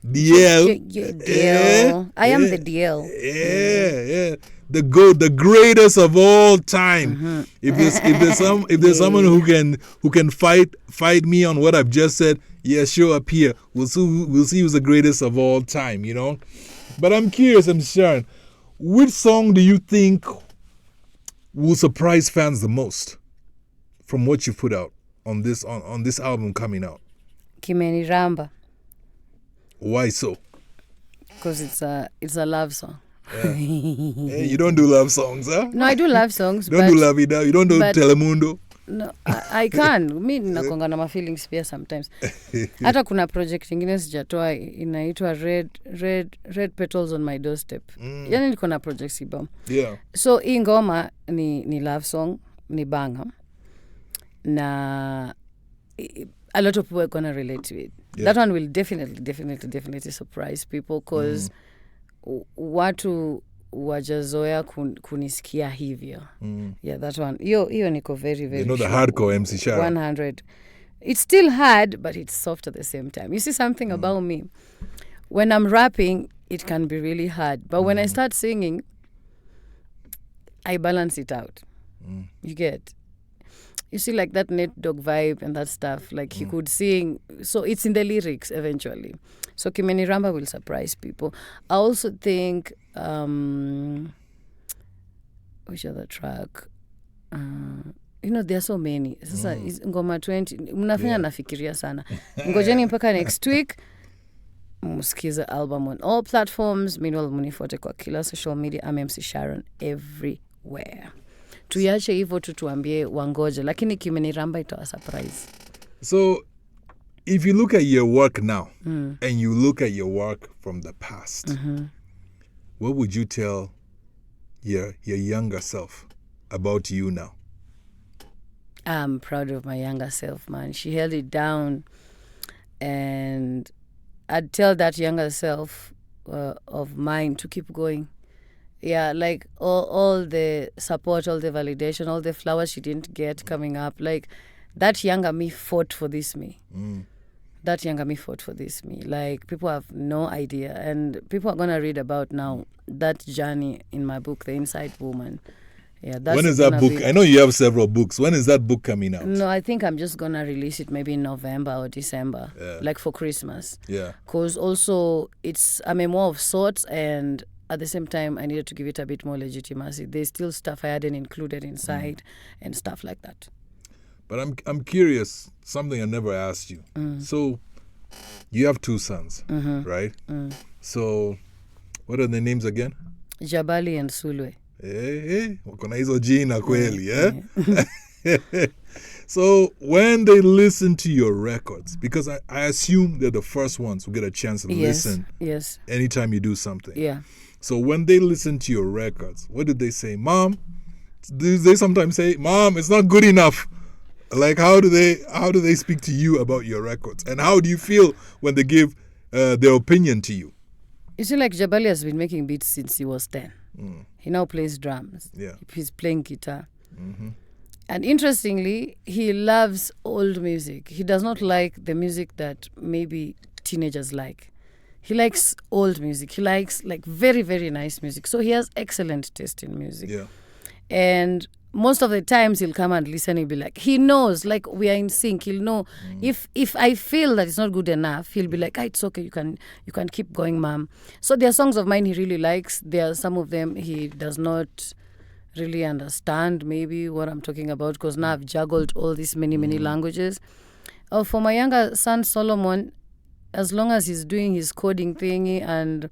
S1: DL.
S2: DL. I am the DL.
S1: Yeah. The greatest of all time. If there's someone who can fight me on what I've just said, show up here. We'll see who's the greatest of all time, you know. But I'm curious, I'm Sharon, which song do you think will surprise fans the most from what you put out on this album coming out?
S2: Kimeni Ramba.
S1: Why so?
S2: Because it's a love song.
S1: Hey, you don't do love songs, huh?
S2: No, I do love songs.
S1: You don't do La Vida. You don't do Telemundo.
S2: No, I can. Mi nakonga na feelings pia sometimes. Hata kuna project ingine sijatoa inaitwa red petals on my doorstep. Yani niko na project kibao.
S1: Yeah.
S2: So hii ngoma ni love song, ni banger. Na a lot of people are gonna relate to it. Yeah. That one will definitely surprise people because watu wajazoea kunisikia hivyo. Yeah, that one. Hiyo niko very very.
S1: You know the hardcore MC Sharon.
S2: 100. It's still hard, but it's soft at the same time. You see something about me. When I'm rapping, it can be really hard, but when I start singing, I balance it out. You get. You see, like that Net Dog vibe and that stuff. Like he could sing, so it's in the lyrics eventually. So Kimeni Ramba will surprise people. I also think, which other track? There are so many. Sasa ngoma 20 mnafanya nafikiria sana. Ngojeni mpaka next week. Msikize album on all platforms. Meanwhile, munifuate kwa kila social media. I'm MC Sharon everywhere. Tuyache hivyo tuambie wangoje, lakini Kimeni Ramba itawa surprise.
S1: So if you look at your work now and you look at your work from the past, what would you tell your younger self about you now?
S2: I'm proud of my younger self, man. She held it down, and I'd tell that younger self of mine to keep going. Yeah, like all the support, all the validation, all the flowers she didn't get coming up. Like that younger me fought for this me. That younger me fought for this me. Like people have no idea, and people are gonna read about now that journey in my book, The Inside Woman. Yeah, that's
S1: when is that book? I know you have several books. When is that book coming out?
S2: No, I think I'm just gonna release it maybe in November or December, like for Christmas.
S1: Yeah.
S2: Because also it's a memoir of sorts, and at the same time I needed to give it a bit more legitimacy. There's still stuff I hadn't included inside and stuff like that.
S1: But I'm curious, something I never asked you. So you have 2 sons, right? So what are the names again?
S2: Jabali and Sulwe.
S1: Wakona hizo jina kweli, So when they listen to your records, because I assume they're the first ones who get a chance to listen anytime you do something.
S2: Yeah.
S1: So when they listen to your records, what did they say? Mom, do they sometimes say, Mom, it's not good enough? Like how do they speak to you about your records? And how do you feel when they give their opinion to you?
S2: You see, like Jabali has been making beats since he was 10. He now plays drums.
S1: Yeah.
S2: He's playing guitar. And interestingly, he loves old music. He does not like the music that maybe teenagers like. He likes old music. He likes like very, very nice music. So he has excellent taste in music.
S1: Yeah.
S2: And most of the times he'll come and listen. He'll be like, he knows, like we are in sync. He'll know if I feel that it's not good enough, he'll be like, it's okay. You can keep going, mom. So there are songs of mine he really likes. There are some of them he does not really understand maybe what I'm talking about, because now I've juggled all these many languages. For my younger son Solomon, as long as he's doing his coding thingy and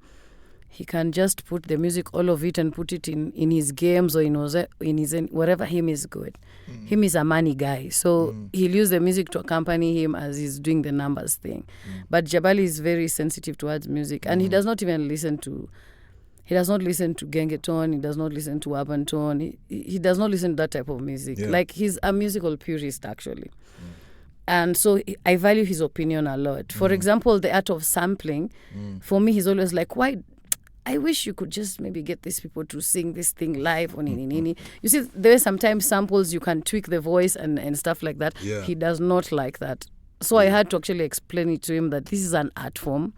S2: he can just put the music, all of it, and put it in his games or in his whatever, him is good. Him is a money guy, so he'll use the music to accompany him as he's doing the numbers thing. But Jabali is very sensitive towards music, and he does not even listen to. He does not listen to gengeton. He does not listen to urban tone. He does not listen to that type of music.
S1: Yeah.
S2: Like he's a musical purist actually. And so I value his opinion a lot. For example, the art of sampling, for me, he's always like, why? I wish you could just maybe get these people to sing this thing live on Nini. You see, there are sometimes samples you can tweak the voice and stuff like that.
S1: Yeah.
S2: He does not like that. So I had to actually explain it to him that this is an art form.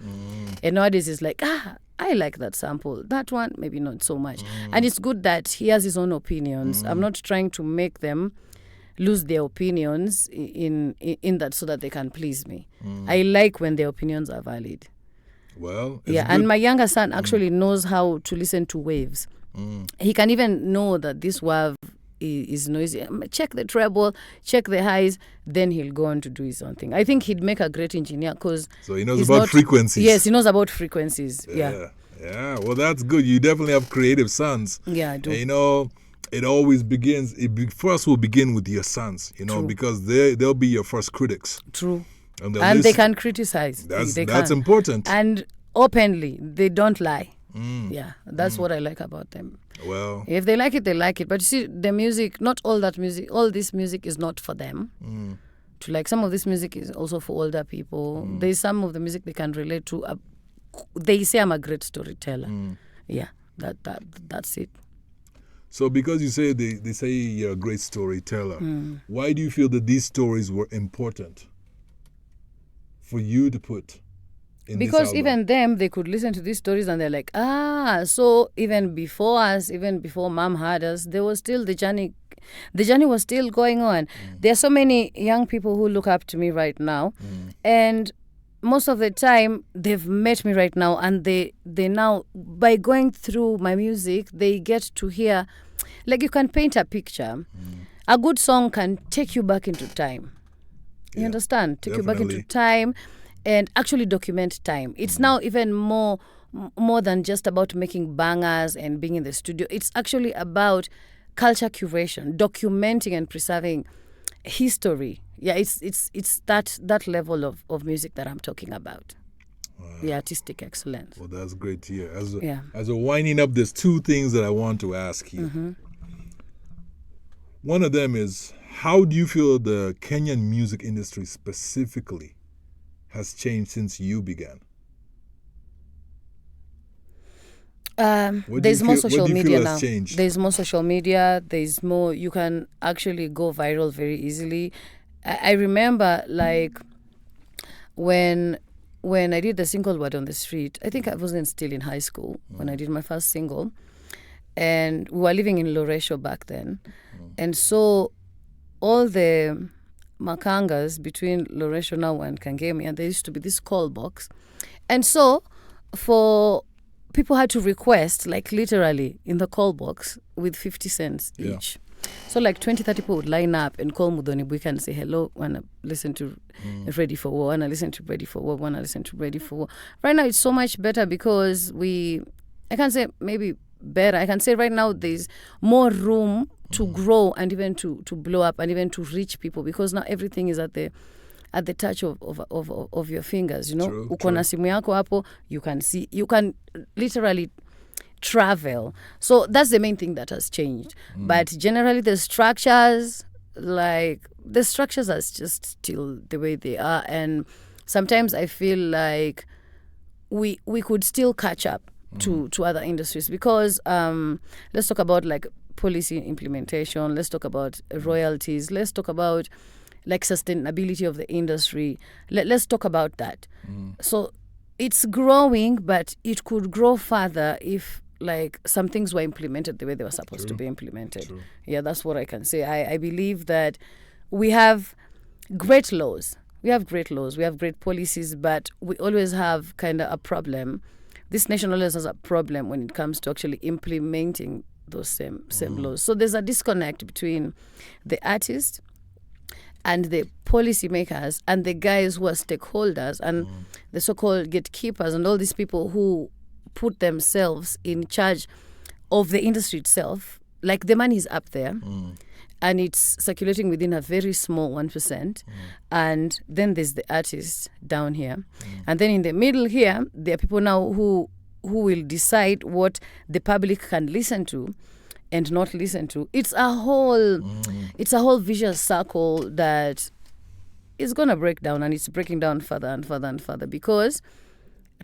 S2: And nowadays he's like, I like that sample. That one, maybe not so much. And it's good that he has his own opinions. I'm not trying to make them lose their opinions in that so that they can please me. I like when their opinions are valid.
S1: Well,
S2: yeah, and my younger son actually knows how to listen to waves. He can even know that this wave is noisy. Check the treble, check the highs, then he'll go on to do his own thing. I think he'd make a great engineer because...
S1: So he knows about frequencies.
S2: Yes, he knows about frequencies.
S1: Yeah, well, that's good. You definitely have creative sons.
S2: Yeah, I do.
S1: And, it always begins. First will begin with your sons,
S2: True.
S1: because they'll be your first critics.
S2: True.
S1: And
S2: They can criticize.
S1: That's important.
S2: And openly, they don't lie. Yeah, that's what I like about them.
S1: Well,
S2: if they like it, they like it. But you see, the music, not all that music, all this music is not for them. To like, some of this music is also for older people. There's some of the music they can relate to. They say I'm a great storyteller. Yeah, that's it.
S1: So because you say they say you're a great storyteller, why do you feel that these stories were important for you to put in this
S2: Because
S1: album?
S2: even them, they could listen to these stories and they're like, so even before us, even before mom had us, there was still the journey was still going on. There are so many young people who look up to me right now, and most of the time they've met me right now, and they now, by going through my music, they get to hear, like, you can paint a picture. A good song can take you back into time. You understand? Take
S1: definitely.
S2: you back into time and actually document time. It's now even more than just about making bangers and being in the studio. It's actually about culture curation, documenting and preserving history. Yeah, it's that level of music that I'm talking about. Wow. The artistic excellence.
S1: Well, that's great to hear. As we're winding up, there's two things that I want to ask you. One of them is, how do you feel the Kenyan music industry specifically has changed since you began?
S2: There's more social media now.
S1: Changed?
S2: There's more social media. There's more. You can actually go viral very easily. I remember, like, when I did the single "Word on the Street," I think I wasn't still in high school when I did my first single, and we were living in Loresho back then, and so all the makangas between Loresho now and Kangemi, and there used to be this call box, and so people had to request, like, literally in the call box with 50 cents each. So like 20, 30 people would line up and call Mudhoni Buika and say, hello, wanna listen to Ready for War, wanna listen to Ready for War, wanna listen to Ready for War. Right now it's so much better because I can't say maybe better, I can say right now there's more room to grow and even to blow up and even to reach people, because now everything is at the touch of your fingers, Uko na simu yako hapo, you can see, you can literally travel. So that's the main thing that has changed. But generally the structures are just still the way they are, and sometimes I feel like we could still catch up to other industries, because let's talk about like policy implementation, let's talk about royalties, let's talk about like sustainability of the industry. Let's talk about that. So it's growing, but it could grow further if like some things were implemented the way they were supposed to be implemented. Yeah, that's what I can say. I believe that we have great laws. We have great policies, but we always have kind of a problem. This nation always has a problem when it comes to actually implementing those same laws. So there's a disconnect between the artist and the policymakers and the guys who are stakeholders and the so-called gatekeepers and all these people who put themselves in charge of the industry itself. Like, the money is up there and it's circulating within a very small 1%. And then there's the artist down here. And then in the middle here, there are people now who will decide what the public can listen to and not listen to. It's a whole vicious circle that is going to break down, and it's breaking down further and further and further, because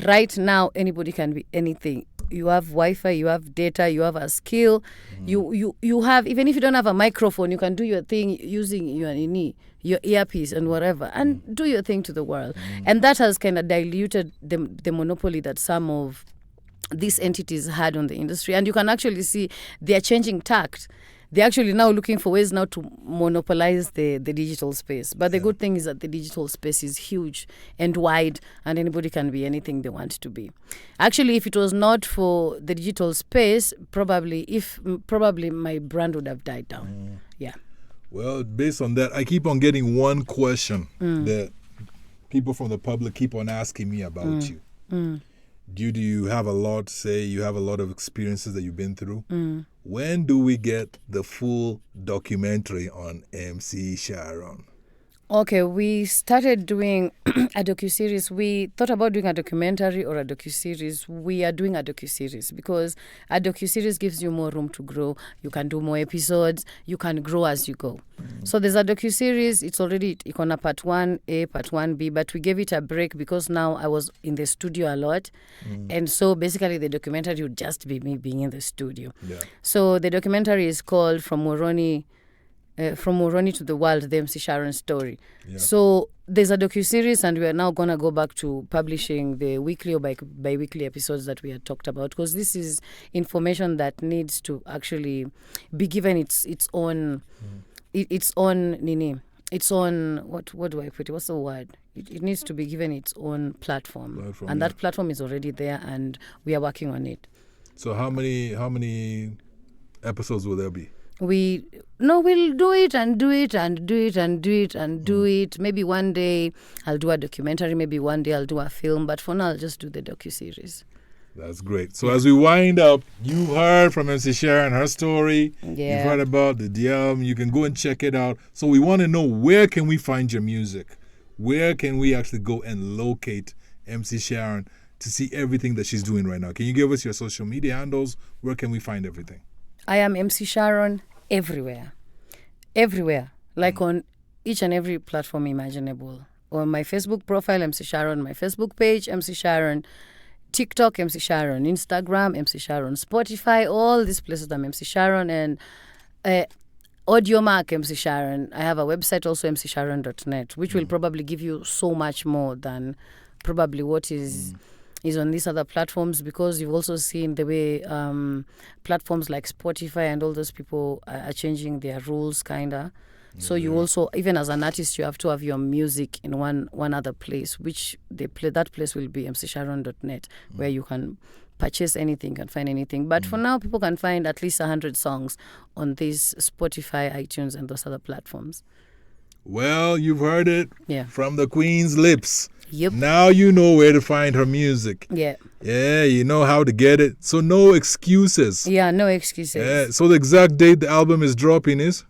S2: right now anybody can be anything. You have Wi-Fi, you have data, you have a skill. You have, even if you don't have a microphone, you can do your thing using your earpiece and whatever, and do your thing to the world. And that has kind of diluted the monopoly that some of these entities had on the industry. And you can actually see they are changing tact. They're actually now looking for ways now to monopolize the digital space. But the good thing is that the digital space is huge and wide, and anybody can be anything they want to be. Actually, if it was not for the digital space, probably my brand would have died down. Yeah.
S1: Well, based on that, I keep on getting one question that people from the public keep on asking me about you. due to you have a lot, say you have a lot of experiences that you've been through. When do we get the full documentary on MC Sharon?
S2: Okay, we started doing a docuseries. We thought about doing a documentary or a docuseries. We are doing a docuseries because a docuseries gives you more room to grow. You can do more episodes. You can grow as you go. So there's a docuseries. It's already on a part 1A, part 1B, but we gave it a break because now I was in the studio a lot. And so basically the documentary would just be me being in the studio.
S1: Yeah.
S2: So the documentary is called From Moroni to the World, the MC Sharon story.
S1: Yeah.
S2: So there's a docuseries, and we are now going to go back to publishing the weekly or bi-weekly episodes that we had talked about, because this is information that needs to actually be given its own what do I put it? What's the word? It needs to be given its own platform, and that platform is already there, and we are working on it.
S1: So how many episodes will there be?
S2: We'll do it and do it and do it and do it and do it. Maybe one day I'll do a documentary. Maybe one day I'll do a film. But for now, I'll just do the docuseries.
S1: That's great. So as we wind up, you heard from MC Sharon, her story.
S2: Yeah.
S1: You've heard about the album. You can go and check it out. So we want to know, where can we find your music? Where can we actually go and locate MC Sharon to see everything that she's doing right now? Can you give us your social media handles? Where can we find everything?
S2: I am MC Sharon everywhere, like on each and every platform imaginable. On my Facebook profile, MC Sharon, my Facebook page, MC Sharon, TikTok, MC Sharon, Instagram, MC Sharon, Spotify, all these places I'm MC Sharon, and Audiomark, MC Sharon. I have a website also, mcsharon.net, which will probably give you so much more than probably what is on these other platforms, because you've also seen the way platforms like Spotify and all those people are changing their rules, kinda. So you also, even as an artist, you have to have your music in one other place, which that place will be mcsharon.net, where you can purchase anything, can find anything. But for now, people can find at least 100 songs on these Spotify, iTunes, and those other platforms.
S1: Well, you've heard it from the Queen's lips.
S2: Yep.
S1: Now you know where to find her music.
S2: Yeah.
S1: Yeah, you know how to get it. So no excuses.
S2: Yeah, no excuses.
S1: Yeah. So the exact date the album is dropping is?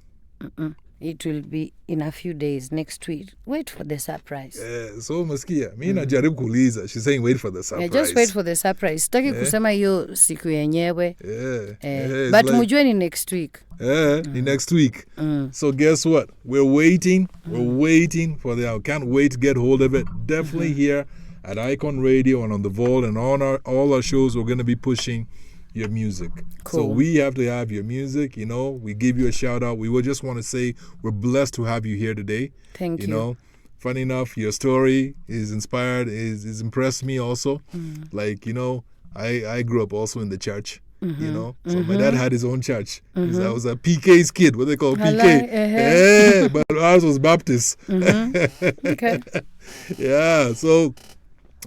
S2: It will be in a few days, next week. Wait for the surprise.
S1: So Maskia, mi najaribu kuuliza. She's saying wait for the surprise.
S2: Yeah, just wait for the surprise. Sitaki kusema hiyo siku yenyewe. But
S1: like,
S2: mujue ni next week.
S1: Ni next week. So guess what? We're waiting. We're waiting for the album. Can't wait to get hold of it. Definitely here at Icon Radio and on The Vault and on all our shows, we're going to be pushing your music.
S2: Cool.
S1: So we have to have your music, you know. We give you a shout out. We would just want to say we're blessed to have you here today.
S2: Thank you.
S1: You know, funny enough, your story is inspired, is impressed me also. Like, you know, I grew up also in the church. You know, so my dad had his own church. I was a PK's kid, what they call PK. But ours was Baptist.
S2: Okay.
S1: Yeah, so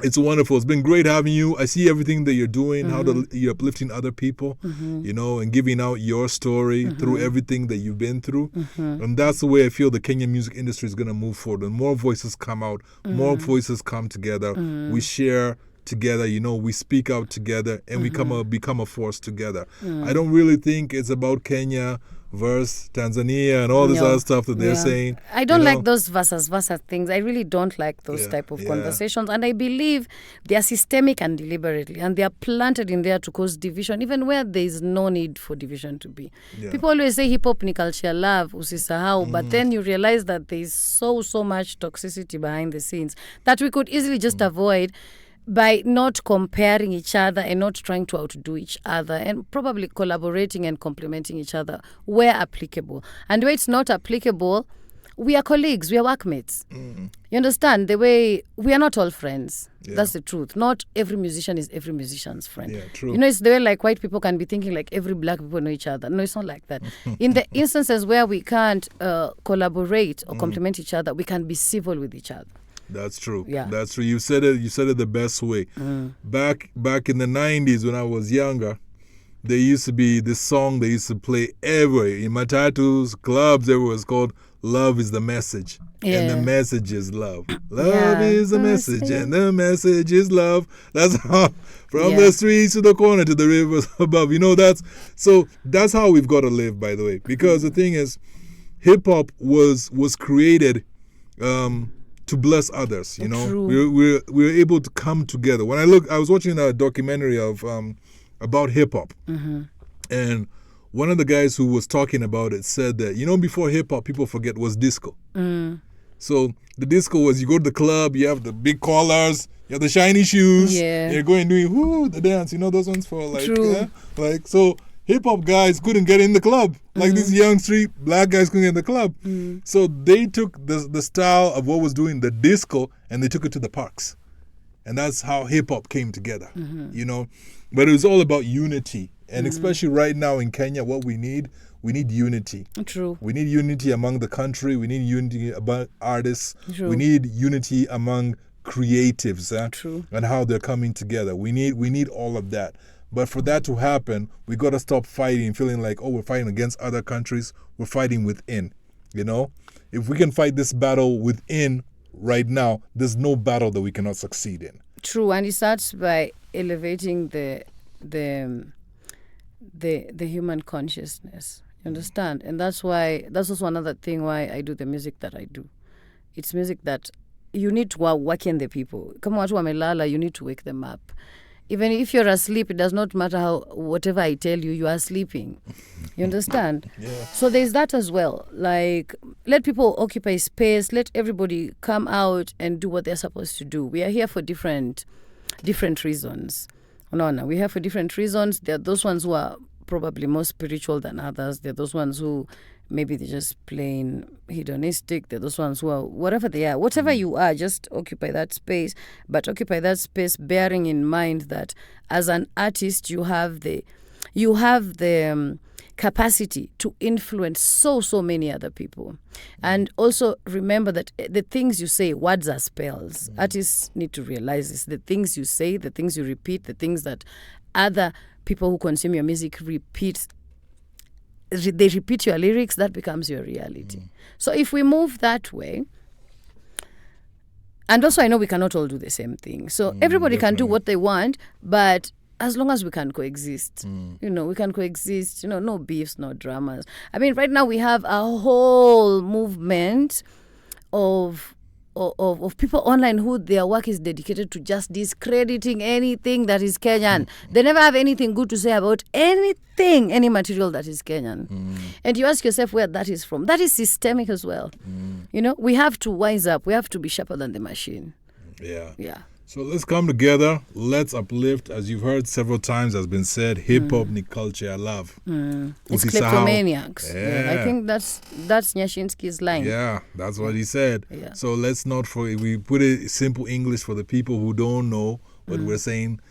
S1: it's wonderful. It's been great having you. I see everything that you're doing, how you're uplifting other people, you know, and giving out your story through everything that you've been through. And that's the way I feel the Kenyan music industry is going to move forward. And more voices come out, more voices come together. We share together, you know, we speak out together, and we become a force together. I don't really think it's about Kenya versus Tanzania and all this other stuff that they're saying.
S2: I don't like those versus things. I really don't like those type of conversations. And I believe they are systemic and deliberately, and they are planted in there to cause division, even where there is no need for division to be. People always say hip-hop ni culture love, usisahau, but then you realize that there is so much toxicity behind the scenes that we could easily just avoid by not comparing each other and not trying to outdo each other, and probably collaborating and complementing each other where applicable. And where it's not applicable, we are colleagues, we are workmates. You understand? The way we are not all friends. That's the truth. Not every musician is every musician's friend.
S1: Yeah, true.
S2: You know, it's the way like white people can be thinking like every black people know each other. No, it's not like that. In the instances where we can't collaborate or complement each other, we can be civil with each other.
S1: That's true.
S2: Yeah.
S1: That's true. You said it the best way. Back in the 90s when I was younger, there used to be this song they used to play everywhere in matatus, clubs, everywhere. It's called "Love Is the Message," and the message is love. Love is the message, and the message is love. That's how, from the streets to the corner to the rivers above. That's how we've got to live. By the way, because the thing is, hip hop was created to bless others. We're able to come together. When I was watching a documentary of about hip hop, and one of the guys who was talking about it said that before hip hop, people forget was disco. So the disco was, you go to the club, you have the big collars, you have the shiny shoes, you're going doing the dance. Those ones for so hip hop guys couldn't get in the club. Like these young street black guys couldn't get in the club. So they took the style of what was doing the disco and they took it to the parks. And that's how hip hop came together, But it was all about unity. And especially right now in Kenya, what we need unity.
S2: True.
S1: We need unity among the country. We need unity among artists.
S2: True.
S1: We need unity among creatives.
S2: True.
S1: And how they're coming together. We need all of that. But for that to happen, we got to stop fighting, feeling like, we're fighting against other countries. We're fighting within, If we can fight this battle within right now, there's no battle that we cannot succeed in.
S2: True, and it starts by elevating the human consciousness. You understand? And that's also another thing why I do the music that I do. It's music that you need to awaken the people. Kama watu wamelala, you need to wake them up. Even if you're asleep, it does not matter whatever I tell you, you are sleeping. You understand?
S1: Yeah.
S2: So there's that as well. Like, let people occupy space. Let everybody come out and do what they're supposed to do. We are here for different reasons. No, we're here for different reasons. There are those ones who are probably more spiritual than others. There are those ones who maybe they're just plain hedonistic. There are those ones who are whatever they are. Whatever you are, just occupy that space. But occupy that space bearing in mind that as an artist, you have the capacity to influence so many other people. And also remember that the things you say, words are spells. Artists need to realize this. The things you say, the things you repeat, the things that other people who consume your music repeat, they repeat your lyrics, that becomes your reality. So if we move that way, and also I know we cannot all do the same thing. So everybody can do what they want, but as long as we can coexist, we can coexist, no beefs, no dramas. I mean, right now we have a whole movement of people online who their work is dedicated to just discrediting anything that is Kenyan. They never have anything good to say about anything, any material that is Kenyan. And you ask yourself where that is from. That is systemic as well. We have to wise up. We have to be sharper than the machine.
S1: Yeah. So let's come together. Let's uplift. As you've heard several times has been said, hip-hop ni culture ya love.
S2: It's kleptomaniacs. I think that's Nyashinsky's line.
S1: Yeah, that's what he said.
S2: Yeah.
S1: So let's not we put it simple English for the people who don't know what we're saying.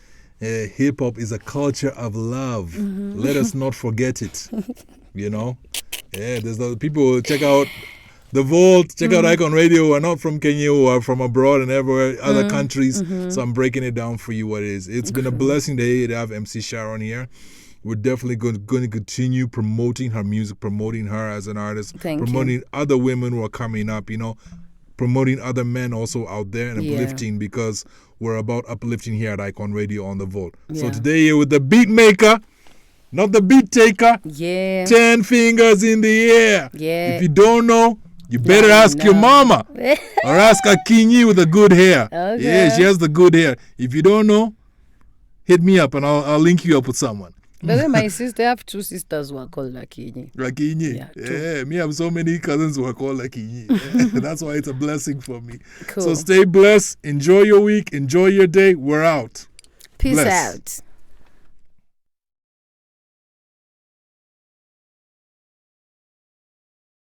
S1: Hip-hop is a culture of love. Let us not forget it. There's the people check out The Vault, check out Icon Radio. We're not from Kenya or from abroad and everywhere, other countries. So I'm breaking it down for you what it is. It's been a blessing today to have MC Sharon here. We're definitely going to continue promoting her music, promoting her as an artist, promoting other women who are coming up, promoting other men also out there and uplifting because we're about uplifting here at Icon Radio on The Vault. So today here with the Beatmaker, not the beat taker. 10 fingers in the air. If you don't know, you better ask your mama or ask Akinyi with the good hair.
S2: Okay.
S1: Yeah, she has the good hair. If you don't know, hit me up and I'll link you up with someone.
S2: But then my sister, I have two sisters who are called Akinyi.
S1: Akinyi? Yeah, me have so many cousins who are called Akinyi. That's why it's a blessing for me.
S2: Cool.
S1: So stay blessed. Enjoy your week. Enjoy your day. We're out.
S2: Peace
S1: Bless.
S2: out.